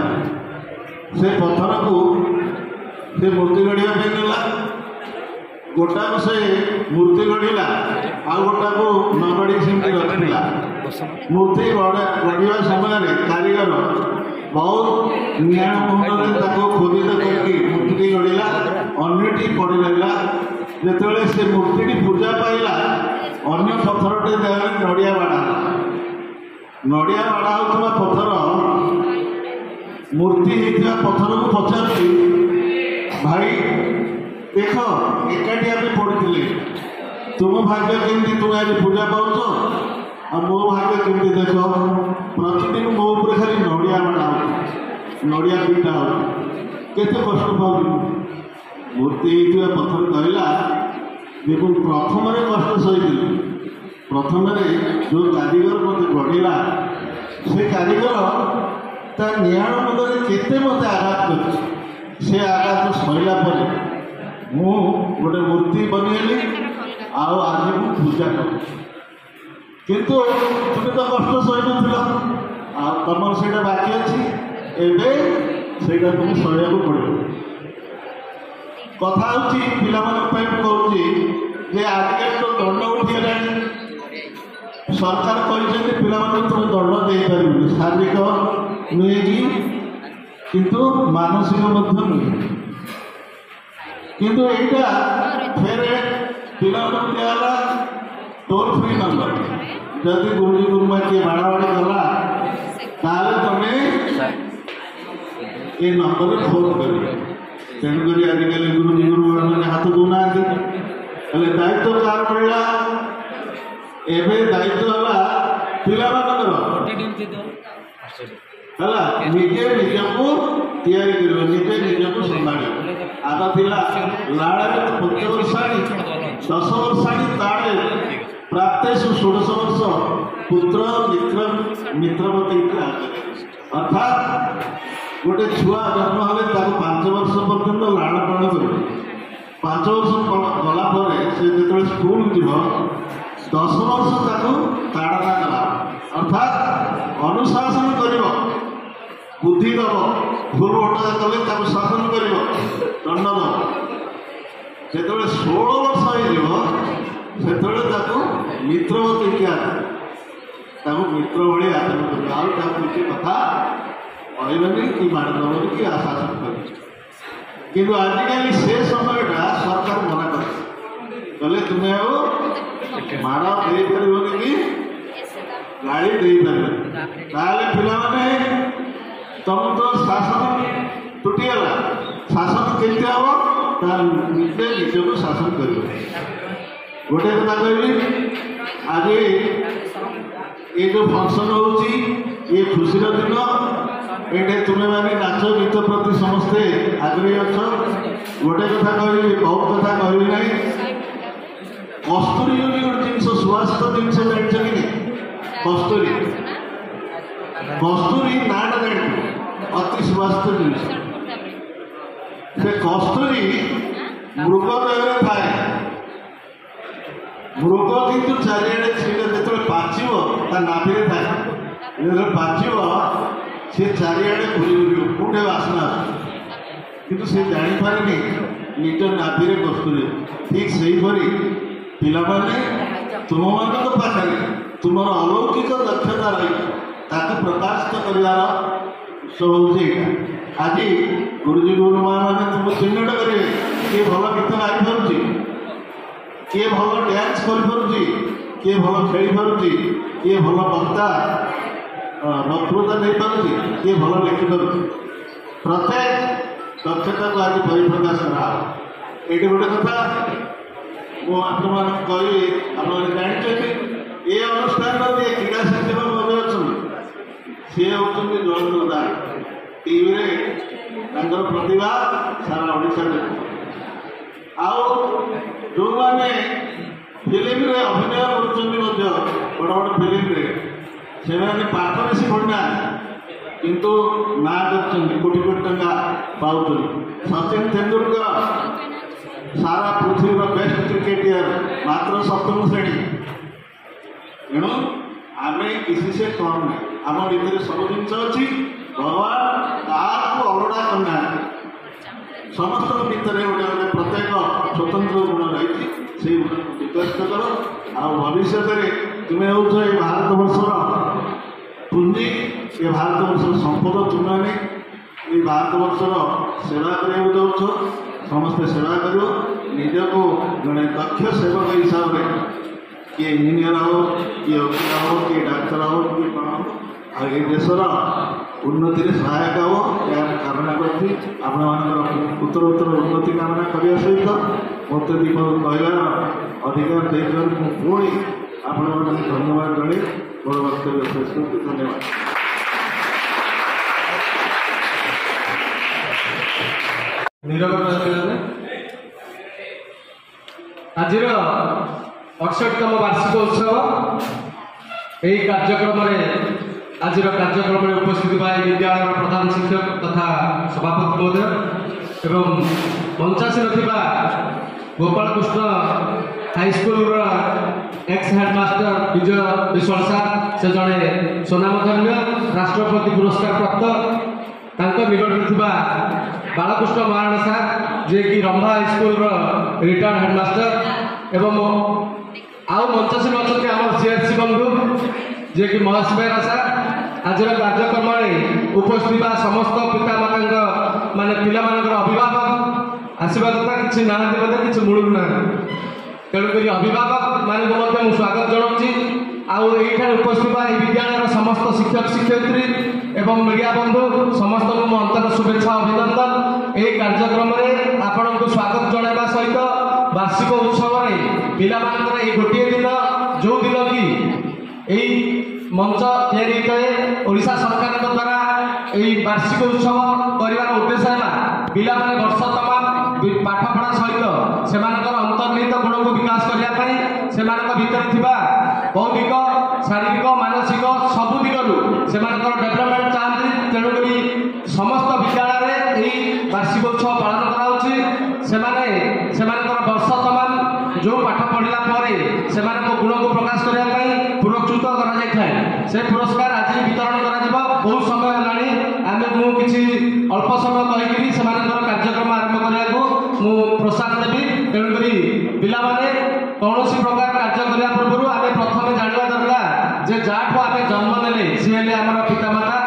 ସେ ପଥରକୁ ସେ ମୂର୍ତ୍ତି ଗଢ଼ିବା ପାଇଁ ନେଲା। ଗୋଟାକୁ ସେ ମୂର୍ତ୍ତି ଗଢ଼ିଲା, ଆଉ ଗୋଟାକୁ ନ ଗଢ଼ି ସେମିତି ରଖିଲା। ମୂର୍ତ୍ତି ଗଢ଼ିବା ସମୟରେ କାରିଗର ବହୁତ ନ୍ୟାୟ ମୁହୂର୍ତ୍ତରେ ତାକୁ ଖୋଦିତ କରିକି ମୂର୍ତ୍ତିଟି ଗଢ଼ିଲା। ଅନ୍ୟଟି ପଡ଼ି ରହିଲା। ଯେତେବେଳେ ସେ ମୂର୍ତ୍ତିଟି ପୂଜା ପାଇଲା, ଅନ୍ୟ ପଥରଟି ଦେହରେ ନଡ଼ିଆ ବାଡ଼ା ହେଲା। ନଡ଼ିଆ ବାଡ଼ା ହେଉଥିବା ପଥର ମୂର୍ତ୍ତି ହେଇଥିବା ପଥରକୁ ପଚାରୁଛି, ଭାଇ ଦେଖ ଏକାଠି ଆମେ ପଡ଼ିଥିଲେ, ତୁମ ଭାଗ୍ୟ କେମିତି ତୁମେ ଆଜି ପୂଜା ପାଉଛ, ଆଉ ମୋ ଭାଗ୍ୟ କେମିତି ଦେଖ, ପ୍ରତିଦିନ ମୋ ଉପରେ ଖାଲି ନଡ଼ିଆ ବାଡ଼ା ହେଉଛି, ନଡ଼ିଆ ପିଟା ହେଉଛି, କେତେ କଷ୍ଟ ପାଉଛି। ମୂର୍ତ୍ତି ହେଇଥିବା ପଥର କହିଲା, ଦେଖୁନ ପ୍ରଥମରେ କଷ୍ଟ ସହିଥିଲି, ପ୍ରଥମରେ ଯେଉଁ କାରିଗର ମୋତେ ଗଢ଼ିଲା ସେ କାରିଗର ତା ନିଆଣ ମୁଣ୍ଡରେ କେତେ ମୋତେ ଆଘାତ କରିଛି, ସେ ଆଘାତ ସରିଲା ପରେ ମୁଁ ଗୋଟେ ମୂର୍ତ୍ତି ବନେଇଲି, ଆଉ ଆଜି ମୁଁ ପୂଜା କରୁଛି। କିନ୍ତୁ ତୁମେ ତ କଷ୍ଟ ସହିନଥିଲ, ଆଉ ତମର ସେଇଟା ବାକି ଅଛି, ଏବେ ସେଇଟା ତୁମେ ସହିବାକୁ ପଡ଼ିବ। କଥା ହେଉଛି ପିଲାମାନଙ୍କ ପାଇଁ ମୁଁ କହୁଛି ଯେ ଆଜିକାଲି ତ ଦଣ୍ଡ ଉଠିଗଲାଣି, ସରକାର କହିଛନ୍ତି ପିଲାମାନଙ୍କୁ ତୁମେ ଦଣ୍ଡ ଦେଇପାରିବନି, ଶାରୀରିକ ନୁହେଁ କି କିନ୍ତୁ ମାନସିକ ମଧ୍ୟ ନୁହେଁ। କିନ୍ତୁ ଏଇଟା ଫେରେ ପିଲାମାନଙ୍କୁ ଦିଆଗଲା ଟୋଲ୍ ଫ୍ରି ନମ୍ବର, ଯଦି ଗୁରୁଜୀ ଗୁରୁମା କିଏ ବାଡ଼ାବାଡ଼ି କଲା ତାହେଲେ ତମେ ଏ ନମ୍ବରରେ ଫୋନ୍ କରିବ। ତେଣୁକରି ଆଜିକାଲି ଗୁରୁଜୀ ଗୁରୁମାନେ ହାତ ଦେଉନାହାନ୍ତି। ହେଲେ ଦାୟିତ୍ୱ କାହାର ମିଳିଲା? ଏବେ ଦାୟିତ୍ୱ ହେଲା ପିଲାମାନଙ୍କର, ହେଲା ନିଜେ ନିଜକୁ ତିଆରି କରିବ, ନିଜେ ନିଜକୁ ସମ୍ଭାଳିବ। ଆଗ ଥିଲା ଲାଡ଼ରେ 5 ବର୍ଷାଣି 10 ବର୍ଷାଣି ତାଳେ ପ୍ରାପ୍ତେଷୁ 16 ବର୍ଷ ପୁତ୍ର ମିତ୍ରବତୀ, ଅର୍ଥାତ୍ ଗୋଟେ ଛୁଆ ଜନ୍ମ ହେଲେ ତାକୁ 5 ବର୍ଷ ପର୍ଯ୍ୟନ୍ତ ଲାଳନ ପାଳନ କରିବ। 5 ବର୍ଷ ଗଲା ପରେ ସେ ଯେତେବେଳେ ସ୍କୁଲ ଯିବ 10 ବର୍ଷ ତାକୁ ତାଡ଼ନା କଲା, ଅର୍ଥାତ୍ ଅନୁଶାସନ କରିବ, ବୁଦ୍ଧି ଦେବ, ଭୁଲ ଭଟକା କଲେ ତାକୁ ଶାସନ କରିବ, ଦଣ୍ଡ ଦେବ। ଯେତେବେଳେ 16 ବର୍ଷ ହେଇଯିବ ସେତେବେଳେ ତାକୁ ମିତ୍ରବତୀ କିଆଦ, ତାକୁ ମିତ୍ର ଭଳି ଆଚରଣ କରିବ, ଆଉ ତାକୁ କିଛି କଥା କହିବନି କି ମାଡ଼ ଦେବନି କି ଶାସନ କରିବ। କିନ୍ତୁ ଆଜିକାଲି ସେ ସମୟଟା ସରକାର ମନା କରିଛି, କହିଲେ ତୁମେ ଆଉ ମାଡ଼ ଦେଇପାରିବନି କି ଗାଳି ଦେଇପାରିବନି। ତାହେଲେ ପିଲାମାନେ ତମର ତ ଶାସନ ତୁଟିଗଲା, ଶାସନ କେମିତି ହେବ? ତାର ନିଜେ ନିଜକୁ ଶାସନ କରିବ। ଗୋଟେ କଥା କହିବି, ଆଜି ଏ ଯେଉଁ ଫଙ୍କସନ୍ ହେଉଛି ଏ ଖୁସିର ଦିନ, ଏଇଠି ତୁମେମାନେ ନାଚ ଗୀତ ପ୍ରତି ସମସ୍ତେ ଆଗ୍ରହୀ ଅଛ। ଗୋଟେ କଥା କହିବି, ବହୁତ କଥା କହିବି ନାହିଁ। କସ୍ତୁରୀ ବୋଲି ଗୋଟେ ଜିନିଷ, ସୁବାସିତ ଜିନିଷ ଜାଣିଛ କି ନାହିଁ? କସ୍ତୁରୀ, କସ୍ତୁରୀ ନାଁଟା ଜାଣିଛ, ଅତି ସୁବାସିତ ଜିନିଷ। ସେ କସ୍ତୁରୀ ମୃଗ ଦେହରେ ଥାଏ, ମୃଗ କିନ୍ତୁ ଚାରିଆଡ଼େ ସେଇଟା ଯେତେବେଳେ ପାଚିବ ତା ନାଭିରେ ଥାଏ, ଯେତେବେଳେ ପାଚିବ ସେ ଚାରିଆଡ଼େ ଘୁରି ଘୁରିବ, କୋଉଠି ବାସ୍ନା ଆସୁଛି, କିନ୍ତୁ ସେ ଜାଣିପାରେନି ନିଜ ନାଭିରେ କସ୍ତୁରୀ। ଠିକ୍ ସେହିପରି ପିଲାମାନେ ତୁମମାନଙ୍କ ପାଖରେ ତୁମର ଅଲୌକିକ ଦକ୍ଷତା ରହିଛି, ତାକୁ ପ୍ରକାଶିତ କରିବାର ଉତ୍ସବ ହେଉଛି ଏଇଟା। ଆଜି ଗୁରୁଜୀ ଗୁରୁମାମାନେ ତୁମକୁ ଚିହ୍ନଟ କରିବେ, କିଏ ଭଲ ଗୀତ ଗାଇପାରୁଛି, କିଏ ଭଲ ଡ୍ୟାନ୍ସ କରିପାରୁଛି, କିଏ ଭଲ ଖେଳିପାରୁଛି, କିଏ ଭଲ ବକ୍ତା ବକ୍ତୃତା ଦେଇପାରୁଛି, କିଏ ଭଲ ଲେଖିପାରୁଛି। ପ୍ରତ୍ୟେକ ଦକ୍ଷତାକୁ ଆଜି ପରିପ୍ରକାଶ କରାହେବ। ଏଇଠି ଗୋଟେ କଥା ମୁଁ ଆପଣମାନଙ୍କୁ କହିବି, ଆପଣମାନେ ଜାଣିଛନ୍ତି ଏ ଅନୁଷ୍ଠାନର ଯିଏ କ୍ରୀଡ଼ା ଶିକ୍ଷକ ମଧ୍ୟ ଅଛନ୍ତି ସିଏ ହେଉଛନ୍ତି ଜଳେନ୍ଦ୍ର ଦାସ। ଟିଭିରେ ତାଙ୍କର ପ୍ରତିଭା ସାରା ଓଡ଼ିଶାରେ, ଆଉ ଯେଉଁମାନେ ଫିଲ୍ମରେ ଅଭିନୟ କରୁଛନ୍ତି ମଧ୍ୟ ବଡ଼ ବଡ଼ ଫିଲ୍ମରେ, ସେମାନେ ପାଠ ବେଶୀ ପଢ଼ିନାହାନ୍ତି କିନ୍ତୁ ନାଁ କରିଛନ୍ତି, କୋଟି କୋଟି ଟଙ୍କା ପାଉଛନ୍ତି। ସଚିନ ତେନ୍ଦୁଲକର ସାରା ପୃଥିବୀର ବେଷ୍ଟ କ୍ରିକେଟିୟର, ମାତ୍ର 7ମ ଶ୍ରେଣୀ। ତେଣୁ ଆମେ କିଛି ସେ କମ୍ ନାହିଁ, ଆମ ଭିତରେ ସବୁ ଜିନିଷ ଅଛି। ଭଗବାନ କାହାକୁ ଅଲଗା କରିନାହାନ୍ତି, ସମସ୍ତଙ୍କ ଭିତରେ ଗୋଟେ ଗୋଟେ ପ୍ରତ୍ୟେକ ସ୍ୱତନ୍ତ୍ର ଗୁଣ ରହିଛି। ସେଇ ଗୁଣକୁ ବିକଶିତ କର, ଆଉ ଭବିଷ୍ୟତରେ ତୁମେ ହେଉଛ ଏ ଭାରତବର୍ଷର ପୁଞ୍ଜି, ଏ ଭାରତବର୍ଷର ସମ୍ପଦ ତୁମେମାନେ। ଏ ଭାରତବର୍ଷର ସେବା କରିବାକୁ ଯାଉଛ, ସମସ୍ତେ ସେବା କରିବ, ନିଜକୁ ଜଣେ ଦକ୍ଷ ସେବକ ହିସାବରେ किए इंजीनियर हो किए वकील हो किए डाक्तर हो किए कौन हो आ देशर उन्नति सहायक हो यार कामना करती आपण उत्तर उत्तर उन्नति कामना करने सहित मत दीपक कहलार अधिकार देकर पुणी आपण धन्यवाद जन मोर वक्तव्य शेष करती धन्यवाद। आज 68तम वार्षिक उत्सव यही कार्यक्रम आज कार्यक्रम में उपस्थित विद्यालय प्रधान शिक्षक तथा सभापति महोदय एवं मंचासी Gopal Krishna high school ex headmaster Vijay Biswal sir से जड़े स्वनामधन्य राष्ट्रपति पुरस्कार प्राप्त निकट बालकृष्ण महाराणा सार जे कि रंभा हाईस्कल रिटायर्ड हेडमास्टर एवं आउ मंचासी अच्छा आम सीआरसी बंधु जे कि महेश बेहरा सार आज कार्यक्रम में उपस्थित समस्त पितामाता माने पिला अभिभावक आसवा कथा कि ना कि मिलू ना तेणुक अभिभावक मान स्वागत जनाऊँ आठ उपस्थित विद्यालय समस्त शिक्षक शिक्षयित्री एवं मीडिया बंधु समस्त को अंतर शुभेच्छा अभिनंदन। यही कार्यक्रम में आपण को स्वागत जनाइबा सहित वार्षिक उत्सव में पिला गोटे दिन जो दिन कि यही मंच ओडिशा सरकार द्वारा यही वार्षिक उत्सव कर उद्देश्य है पिला वर्ष तमाम पाठपढ़ा सहित से अंतर्निहित गुण को विकास करने भितर बौद्धिक शारीरिक मानसिक सबू दिगरू से डेभलपमेंट चाहती तेणुक समस्त विद्यालय यही वार्षिक उत्सव पालन कर वर्ष तमाम जो पाठ पढ़ला से गुण को प्रकाश करने पुरस्कृत कर पुरस्कार आज वितरण कर बहुत समय है मुझे अल्प समय कहीकि कार्यक्रम आरंभ करने को प्रोत्साहन देवी तेणुक पिलाने कौन प्रकार कार्य करने पूर्व आम प्रथम जानवा दरकार जे जहाँ आम जन्म ने सी हेले आम पितामाता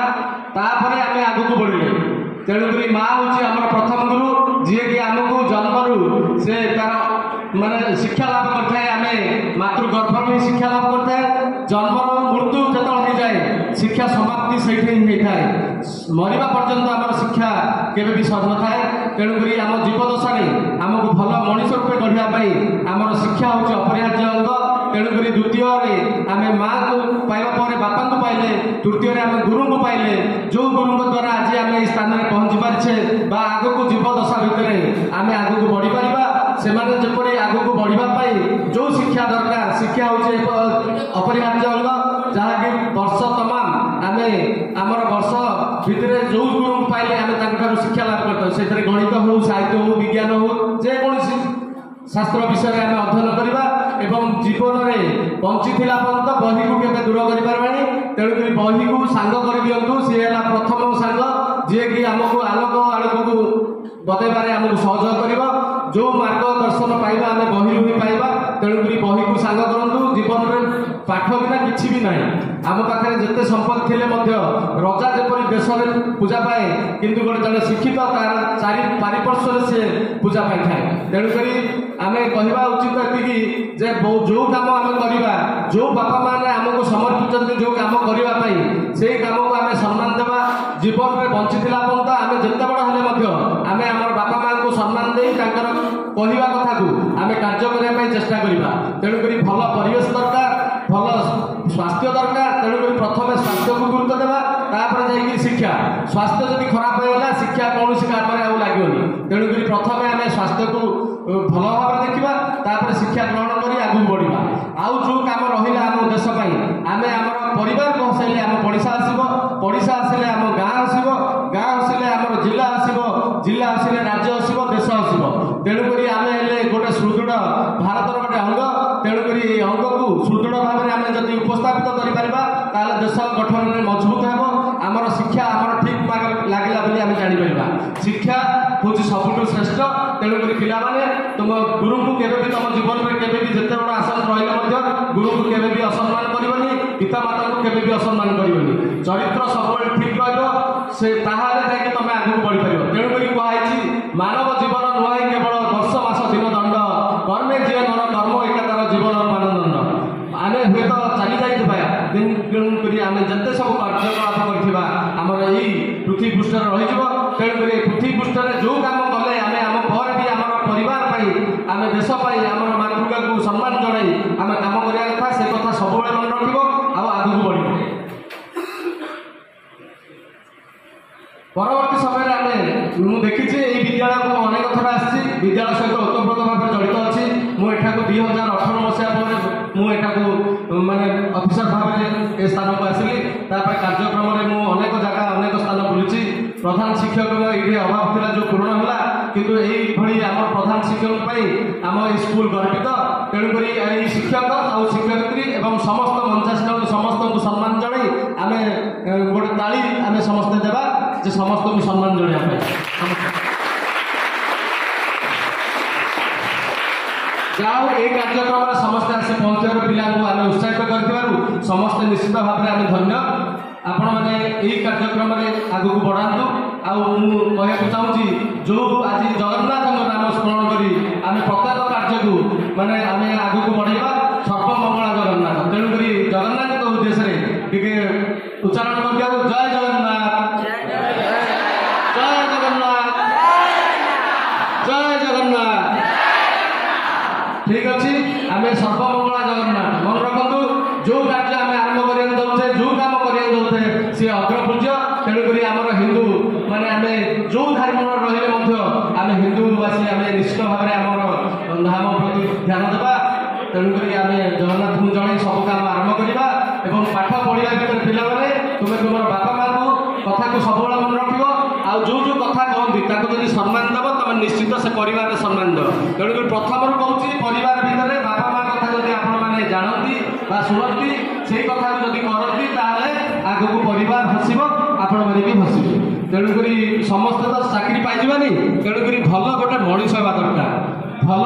तापर आम आग को बढ़े तेणुक माँ हूँ आम प्रथम गुरु जी कि आमको जन्मरू से तार माने शिक्षा लाभ करता है आम मातृगर्भ में शिक्षा लाभ करता है जन्म मृत्यु जो हो जाए शिक्षा समाप्ति से होता है मरवा पर्यंत आम शिक्षा केवे भी सर न थाए तेणुक आम जीवदशा आमको भल मनीष रूपे गढ़ाई आम शिक्षा हूँ अपरिहार्य अंग तेणुक द्वितीय आम माँ को पाइबा बापा को पाइले तृतीय आम गुरु को पाइले जो गुरु द्वारा आज आम ये स्थान में पहुँची पारे आग को जीवदशा भितर आम आग को बढ़ी पार से जपरी आग को बढ़ापी जो शिक्षा दरकार शिक्षा हूँ अपरिहार्य अंग जहाँकि वर्ष तमाम आम आमर वर्ष भितर जो गुरु पाइले आम शिक्षा लाभ करता से गणित हो साहित्य हो विज्ञान हो जेकोसी शास्त्र विषय आम अध्ययन करवा एवं जीवन में बंची पर्यंत बही को केवे दूर कर तेणुक बही को सांग कर दिंतु सी है प्रथम सांग जी कि आमको आलोक आलोक को बतैबारे आमको सहयोग कर जो मार्गदर्शन पाइबा आम बही ही पाइबा तेणुक बही को सांग करूँ जीवन में पाठ बिना किसी भी ना आम पाखे जिते संपत्ति थे रजा जपरी देश में पूजा पाए किंतु गोटे जन शिक्षित तार चारि पारिपार्श्व से पूजा पाई थाए तेणुक आम कहवा उचित ये जो कम आम करवा जो बापा माने आमको समर्पित जो कम करने से कम को आम सम्मान देवा जीवन में बंची पर्यंत आम जिते बड़ हेले आम आम बापा माँ को सम्मान दे कहवा कथा को आम कार्य करने चेष्टा करवा तेणुक भल परिवेश दरकार भल स्वास्थ्य दरकार तेणुक प्रथम स्वास्थ्य को गुरुत्व देवा तापर जाइए शिक्षा स्वास्थ्य जब खराब होगा शिक्षा कौन काम में लगे तेणुक प्रथम आम स्वास्थ्य को भल भाव देखा तापर शिक्षा ग्रहण कर आगे बढ़ा आउ जो कम रहा आम देश आम आम परिवार को हसैले आम पड़िशा पड़िशा आसिले आम गाँ गाँ आसिले आम जिला जिला आसिले राज्य आसो देश आसो तेणुक आम हेले गोटे सुदृढ़ भारत गोटे अंग तेणुक अंग को सुदृढ़ भाव में आम जब उपस्थापित कर देश गठन में मजबूत हो आमर शिक्षा आमर ठीक लगे बोली आम जापर शिक्षा हूँ सबुठ श्रेष्ठ तेणुक पिलाने तुम गुरु को केवे भी तुम जीवन में केवे भी जिते बड़ आसन रही गुरु को केवे भी असम्मान करनी पिता माता को केवे भी असम्मान करनी चरित्र सब ठीक रही तुम आगे बढ़ी पार तेणुक कहुई मानव जीवन नुहे केवल वर्ष मास दिन दंड कर्मे जीवन कर्म एका तार जीवन मानदंड आम जिते सब कार्यकलाप करथिबा आमर यही पृथ्वी पृष्ठ रही तेणुक पृथ्वी पृष्ठ जो काम कले आम आम पर भी आम परिवार आम देश आम मातृका को सम्मान जनाई आम काम करवा कथा से कथा सब मन रखिब आगू बढ़ परवर्ती समय आम देखी विद्यालय को अनेक थर आसी विद्यालय सहित ओतप्रोत भाव जड़ित अच्छी मुझे 2018 मसीहा पर मुझे माने अफिसर भाव ए स्थान को आसिली कार्यक्रम में मुझे अनेक जगह अनेक स्थान बुली प्रधान शिक्षक ये अभाव था जो पूर्ण है किंतु यही आम प्रधान शिक्षक आम स्कूल गर्वित तेणुक शिक्षक और शिक्षयित्री एवं समस्त मंचासीन समस्त को सम्मान जनाई आम गोटे ताली आम समस्ते देवा जे समस्त को सम्मान जनाया जाओ ये कार्यक्रम में समस्ते आसी पहुँचार पिला आम उत्साहित कर समस्ते निश्चित भाव में आम धन्य आपण मैंने यही कार्यक्रम में आगू बढ़ातु आया चाहूँगी जो आज जगन्नाथ नाम स्मरण करी आम प्रत्येक कार्य को माने आम आगू बढ़ेगा सर्वमंगला जगन्नाथ तेणुक जगन्नाथ उद्देश्य टे उच्चारण कर जय जगन्नाथ जय जगन्नाथ जय जगन्नाथ ठीक अच्छे आम सर्वमंगला जगन्नाथ मन रखु जो कार्य आम आरंभ करा दौचे जो काम करा दौचे सी अग्रपूज्य तेणुक आमर हिंदू माने आम जो धर्म रही आम हिंदूवासी आम निश्चित भाव में आम धाम प्रति ध्यान देवा तेणुक आम जगन्नाथ को जन सब काम आरंभ करवा और पाठ पढ़ा भर पिला तुम्हें तुम बापा माँ को कथा को सब मन रख जो जो कथा कहती जब सम्मान देव तुम निश्चित से परिवार सम्मान दो तेणुक प्रथम कहूँ परिवार भितर बापा माँ कथा जब आपने जानती शुणती से कथा जब करती आग को परिवार हसब आपण मैंने भी हसबे तेणुक समस्ते तो चाकरी पाइबानी तेणुक भल गोटे मनीष हवा दरकार भल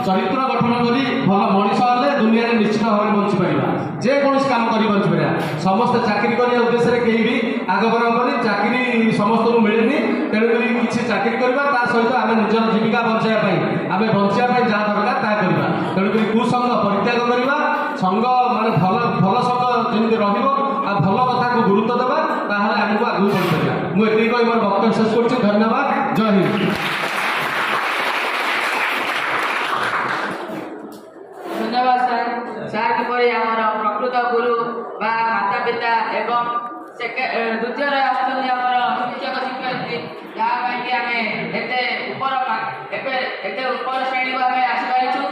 चरित्र गठन करी भल मनीष हेल्ले दुनिया में निश्चित भाव में बंची पारा जेकोसी काम कर बंची पारा समस्ते चाकरी करने उद्देश्य कहीं भी आगबर हेनी चाकरी समस्त को मिलेनि तेणुक किसी चाकरी करवा सहित आम निजर जीविका बचाई आम बचाई जहाँ दरकार ता करवा तेणुक कुसंग परित्याग करवा संग माने भल भल संग जमी भल कथा को गुरुत्व देवा ताहले आमको आगू बढ़ी पारा मुझे कही मोर वक्तव्य शेष कर धन्यवाद जय हिंद धन्यवाद सर किपरि आमर प्रकृत गुरु बा माता पिता एवं द्वितीय आसुच्च आमर शिक्षक शिक्षयित्री जहाँ कि आम एते उपर श्रेणी को आम आसपारिछु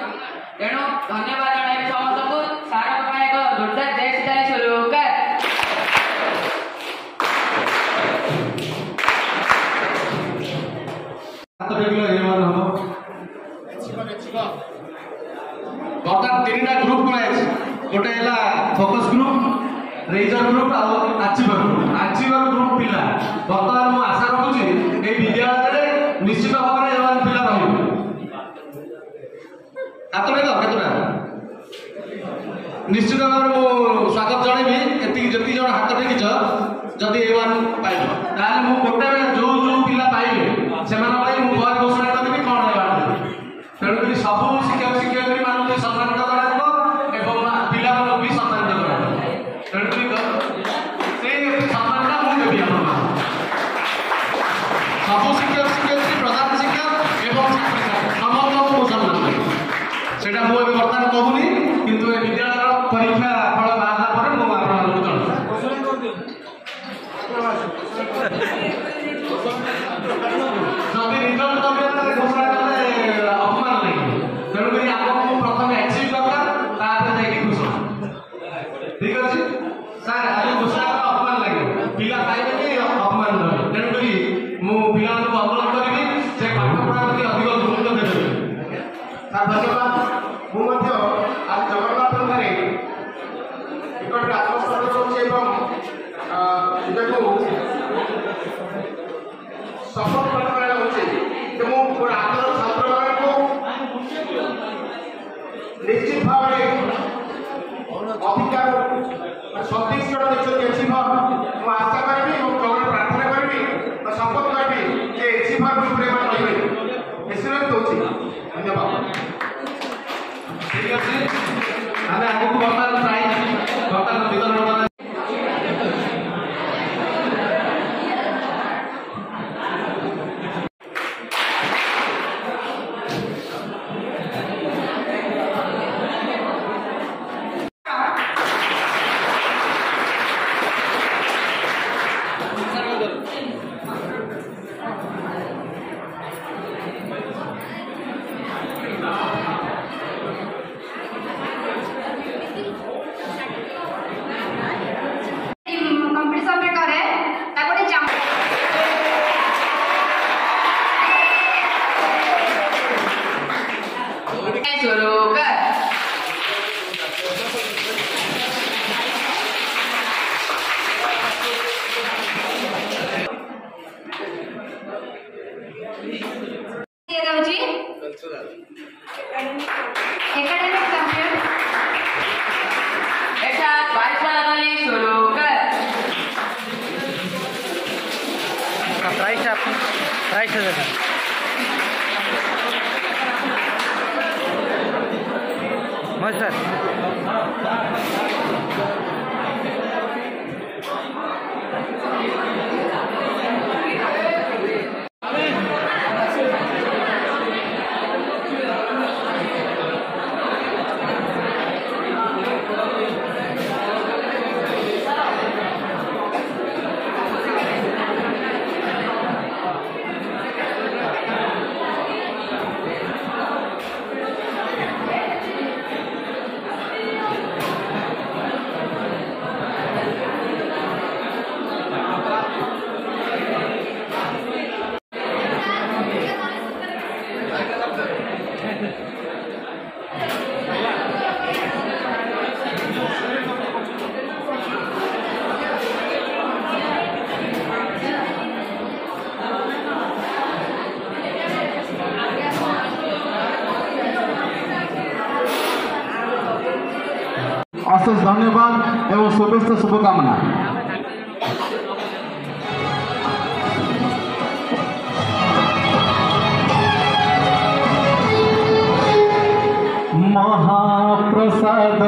तेणु धन्यवाद जन समस्त को सार एक जोरदार जय सीताली स्वरूकार बर्तमान 3टा ग्रुप कराई गोटे है फोकस ग्रुप रेजर ग्रुप और आचीवर ग्रुप पिला बर्तमान मुझे आशा रखुची ये विद्यालय निश्चित भाव में पिला हाथ देख केतटा निश्चित भाव में स्वागत जनइबी जी जन हाथ टेकिच जदि ए1 पाइब ताले गोटे जो जो पिला पाइबे से मुझे घोषणा करी कौन है तेणुक सब शिक्षक शिक्षयित्री मान सम्मानित करा पिला भी सम्मानित करा तेणुक से सम्मान मुझे सब शिक्षक शिक्षयित्री प्रधान शिक्षक एवं समस्त को सम्मान से मुझे बर्तमान कहूनी किंतु ए विद्यालय परीक्षा फल बाहर पर मुझे जदि रिजल्ट घोषणा कले अपमान लगे तेणुक आगे प्रथम एचिव दरकार घोषणा ठीक अच्छे सर आज घोषणा अपमान लगे पिला पाइबे अपमान देवे तेणुक मुझे पिला अवलम्बन करी से पाठ पढ़ा प्रति अधिक गुरुत्व देवे धन्यवाद मुझे आज जगन्नाथ निकट आत्मस्मरण सफल कर मोर आदर छात्र मान निश्चित भाव में अधिकार 37 जन देखते एचिभर मुझे आशा करी और प्रार्थना करी शपथ करी जे एचिभर ग्रुप रे रही एसएमएस दूसरी धन्यवाद ठीक अच्छे आगे बर्तमान प्राइज बर्तमान वितरण राइट से देखा मस्त सर अशेष धन्यवाद एवं शुभेच्छा शुभकामना। महाप्रसाद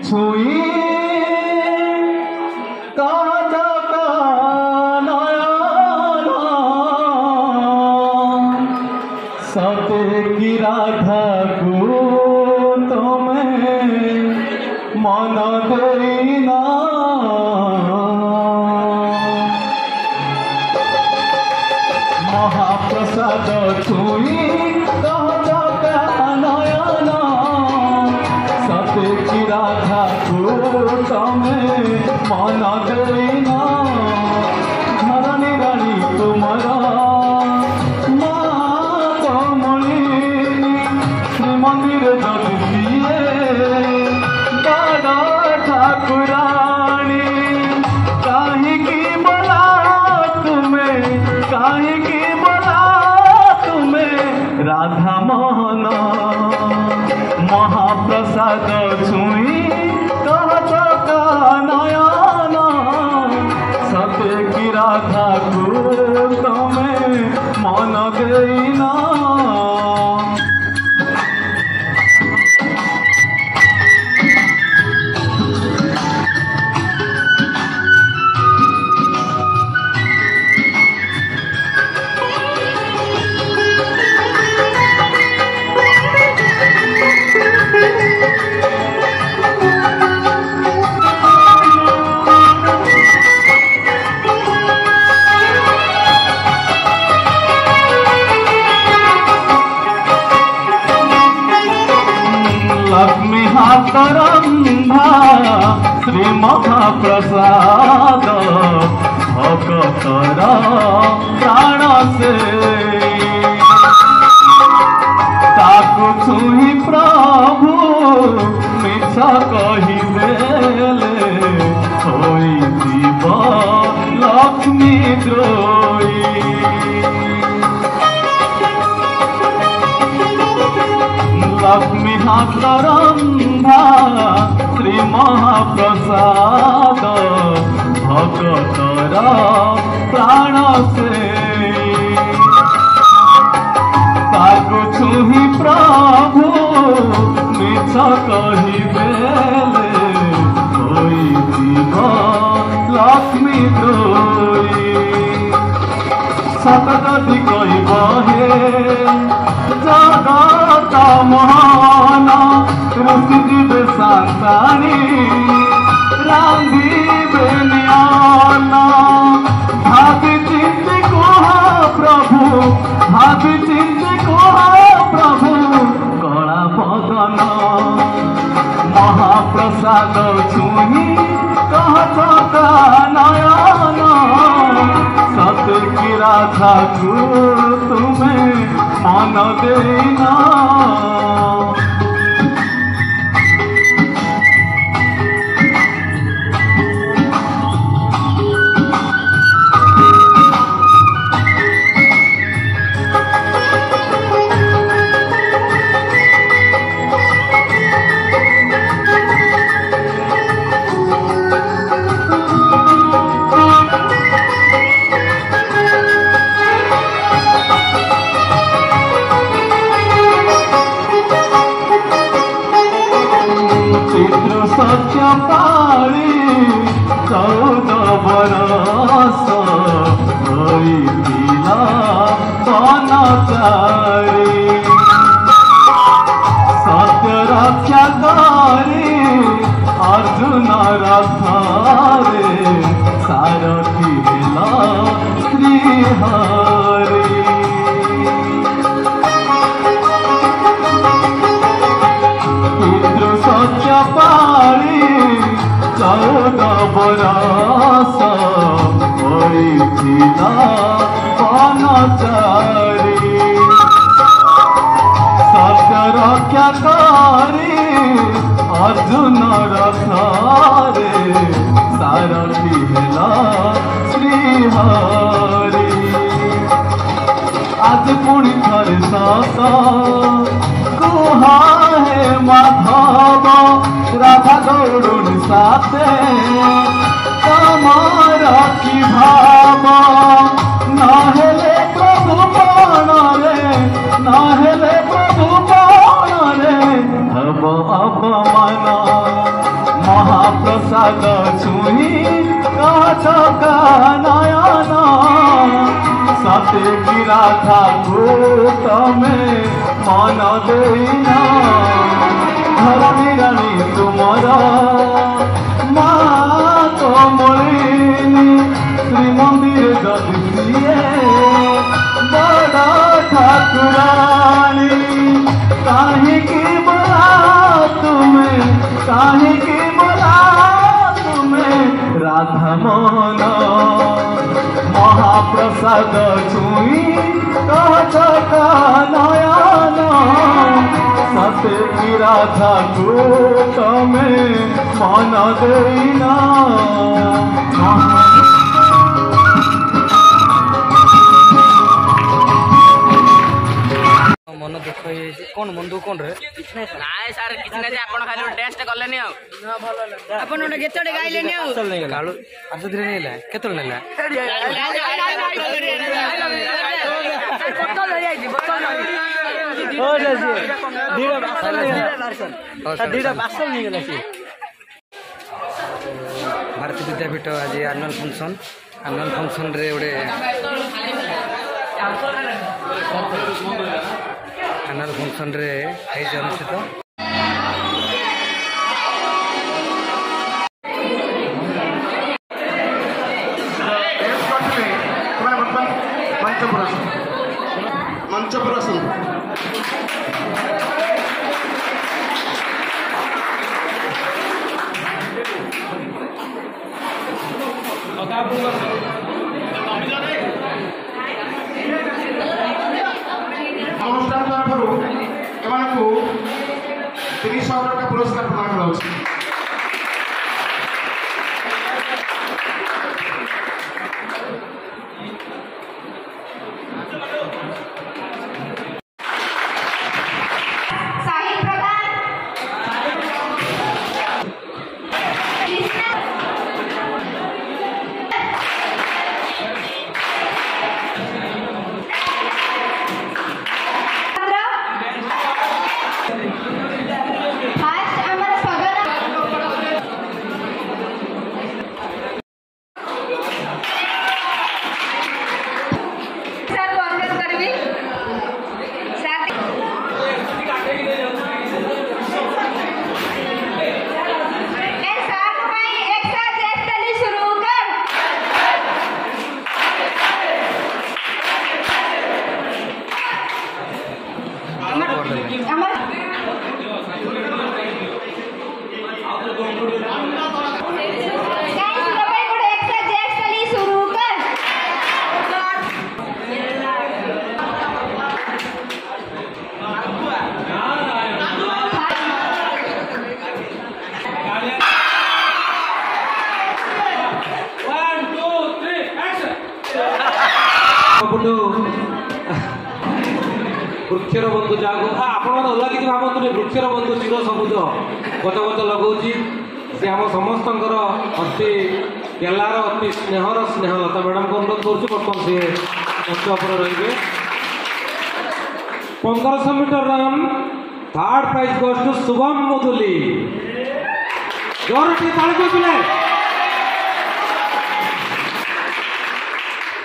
छुई सते की राधा को तुम्हें मन देना महाप्रसाद छुई नयन सते की राधा को तुम्हें मन देना धरणी रानी तुम्हारा मंदिर दिए बड़ा ठाकुरानी काहे बोला तुम्हें राधा मोहन महाप्रसाद छुई नयन सत्य की राधा को तुम्हें मन देना लक्ष्मी हातरंभा श्री महाप्रसाद भगतर प्राण से ताकु छुई प्रभु मिछ कहिदेले होई जीव लक्ष्मी द्रोही लक्ष्मी हातरंभा श्री महाप्रसाद भगतर प्राण से ताकु छुही प्रभु मिछ कहिदेले होई जीव लक्ष्मी द्रोही सतगति कहब हे जगत महान ऋषि जीवे सांसारी रांधिबे न्यान भावी चिंती कह प्रभु भावी चिंती कह प्रभु कला बदन महाप्रसाद छुई नयन सत्य की राधा को तुम्हें मन देना सत्य पाली 14 बरस होइतिला बनचारी सत्य रक्षा करी अर्जुन रथरे सारथी हेला श्रीहरि पितृ सत्य पाली 14 बरस होइतिला बनचारी सत्य रक्षा करी अर्जुन रथरे सारथी हेला श्रीहरि आज पुणी थरे सत कुहा हे माधव राधा गौड़ साथे तमार की भाव नहेले प्रभु बाण रे नहेले प्रभु बाण रे हब अपमान महाप्रसाद छुई कचका नयन सते की राधा को तमे मन देना धरणी रानी तुमर माँ कमलिनी श्रीमंदिर जदिए बड़ ठाकुरानी काहींकि बोला तुम्हें राधा मन महाप्रसाद छुई कचका नयन सते की राधा को तमे मन देना मन दुख कौन मन दुख कौन रे नाय सर किछ नै आपण खाली टेस्ट करलेनी आ आपण ओटे केतडे गाइलेनी आ चल नहीं कालू आज धीरे नहीं ला केतल नहीं ला हो जसी धीरे पासल नहीं गेला सी भारतीय विद्यापीठ आज एनुअल फंक्शन रे ओडे एनुअल फंक्शन रे है अनुष्ठित अनुष्ठान तरफ 30,000 टका पुरस्कार प्रदान कराउछि। वृक्षर बंधु जहाँ आपण अलग किसी भावतुनि वृक्षर बंधु चिर सबुज गच गच लगौची से आम समस्त अति गेलार अति स्नेहर स्नेहलता मैडम को अनुरोध कर बर्तमान से मंच पर रे 1500 meter run third prize goes to Shubham Muduli जोर टे ताली पिले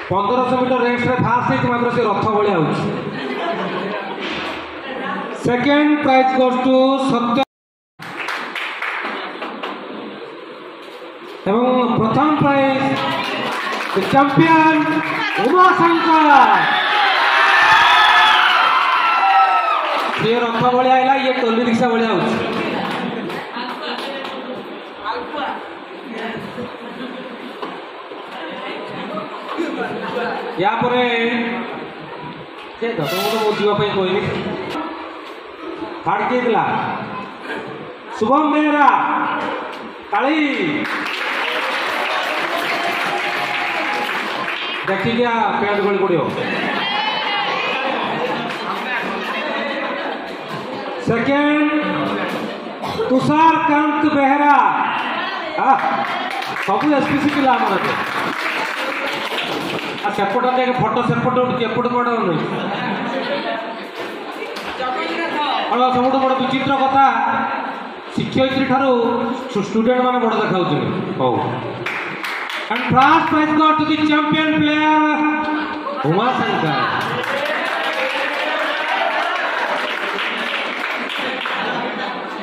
1500 मीटर रेस रे फास्ट मात्र से रथ भाया हो सेकेंड प्राइज गोज टू सत्य एवं प्रथम प्राइज चैंपियन उमाशंकर ये रथ भाया है ये टोली रिक्शा भाया हो या परे जीवाई कहनी हाड़ किए शुभम बेहरा काली देखिए पैंट गली पड़ो सेकेंड तुषारकांत बेहरा सब एसपीसी पिला सेपट देख फटो सेपट उठे एपट कौन सब बड़ विचित्र कथा शिक्षयित्री ठारू स्टूडेंट मैंने बड़ देखा and first prize go to the champion player Umashankar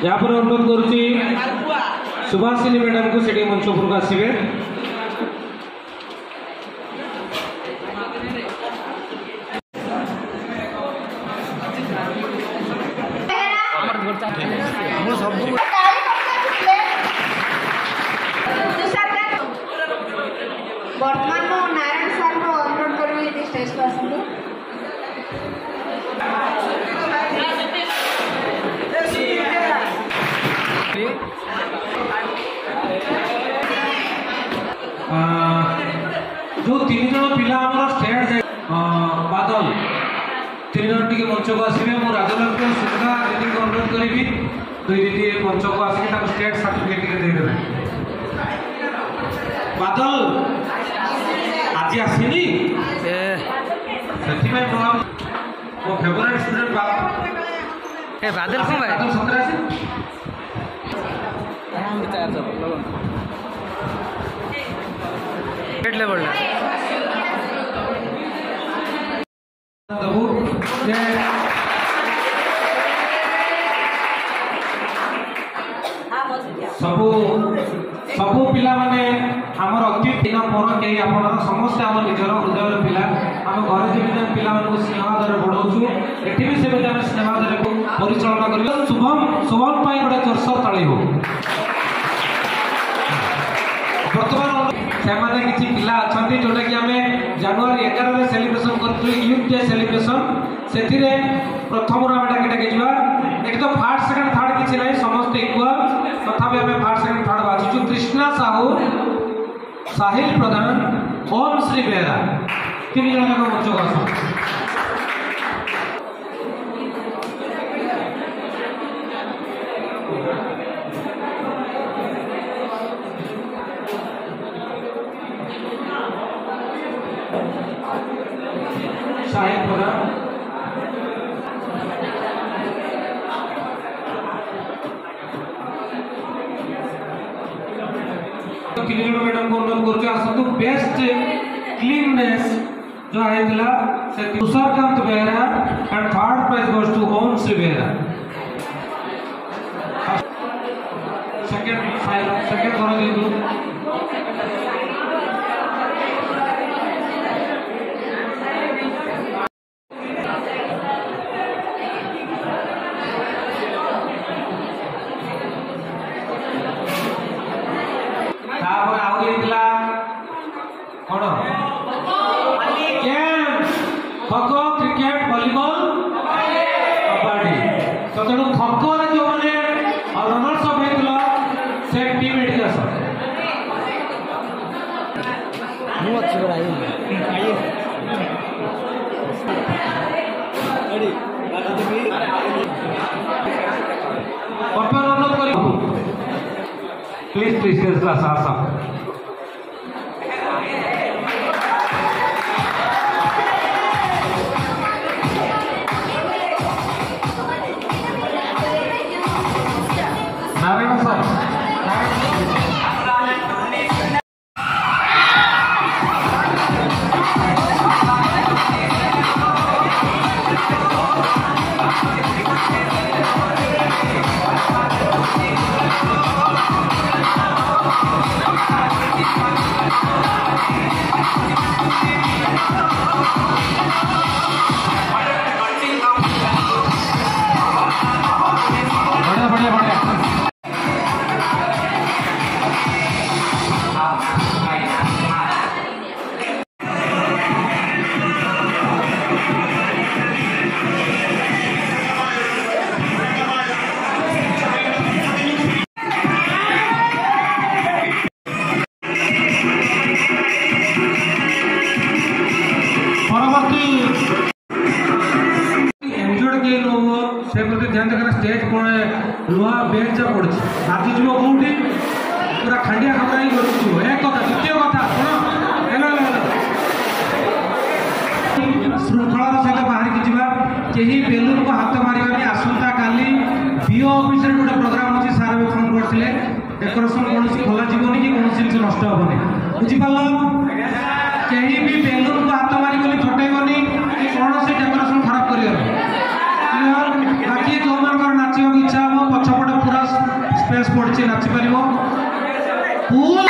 यहाँ पर अनुरोध करुच्ची सुभाषिनी मैडम को से मंच उपरक आसवे वर्तमान मु नारायण सर को अनुरोध करी स्टेज पर आसନ୍ତୁ जो 3 जन पिला हमर स्टेट जाय बादल 3 जन टिके मंच को आसीबे मो राजलक्ष्मी सुधा दीदी को अनुरोध करिबी 2 दीदी मंच को आसी ताको स्टेट सर्टिफिकेट टिके दे देबे बादल आज आसीनी सेति में मो फेवरेट स्टूडेंट ए बादल को भाई बादल सतरा आसी स्टेट लेवल सबू सबू पिला माने हमर अति दिन पर के आपन समस्त हम निजर हृदय पिला हम घर जे पिला मानू स्नेह दर बढ़ाउछु एठी भी से हम स्नेह दर को परिचालना करियो शुभम पाई गोटे चर्चा ताली हो वर्तमान सेमाने किछि पिला अछंती जोटा कि हमें जनवरी 11 रे सेलिब्रेशन करथि यूथ डे सेलिब्रेशन सेथिरे प्रथम रो हम डाके जिवा एठी तो फर्स्ट सेकंड थर्ड किछि नै समस्त इक्वल तथापि हमें फर्स्ट सेकंड थर्ड बाजिछु कृष्णा साहू साहिल प्रधान ओम श्री बेहरा 3 जन को मंच को साहिल प्रधान क्लीन मैडम को अनुरोध करके आसतु बेस्ट क्लीननेस जो आइला से Tusharkant Behera and third prize goes to Om Shri Behera second करो दे खो क्रिकेट वॉलीबॉल कबड्डी तो तेणु खो जो मैंने रनर्स अप होता से टीम एटी आस वर्तमान अनुरोध कर प्लीज प्लीज क्लास आस नारायण सर कौन लुहा बेंच पड़ी आज जीव कौटी पूरा खांडिया खबरा ही कर एक कथा द्वितीय कथा श्रृंखलार सहित बाहर की जीवा केही बेलून को हाथ मारिबानी आसंता काली बीओ ऑफिस रे गोटे प्रोग्राम अछि सार भी फोन करथिले डेकोरेशन कोनसी खोला जीवनी कि कोनसी जिनिस नष्ट होबनी बुझि पालो केही भी बेलून को हाथ मारि बोली फटेबनी कि कोनसी डेकोरेशन खराब करियो बाकी जो मानकर नाचियो इच्छा हो पछपटे पूरा स्पेस पड़छि नाचि परिबो फुल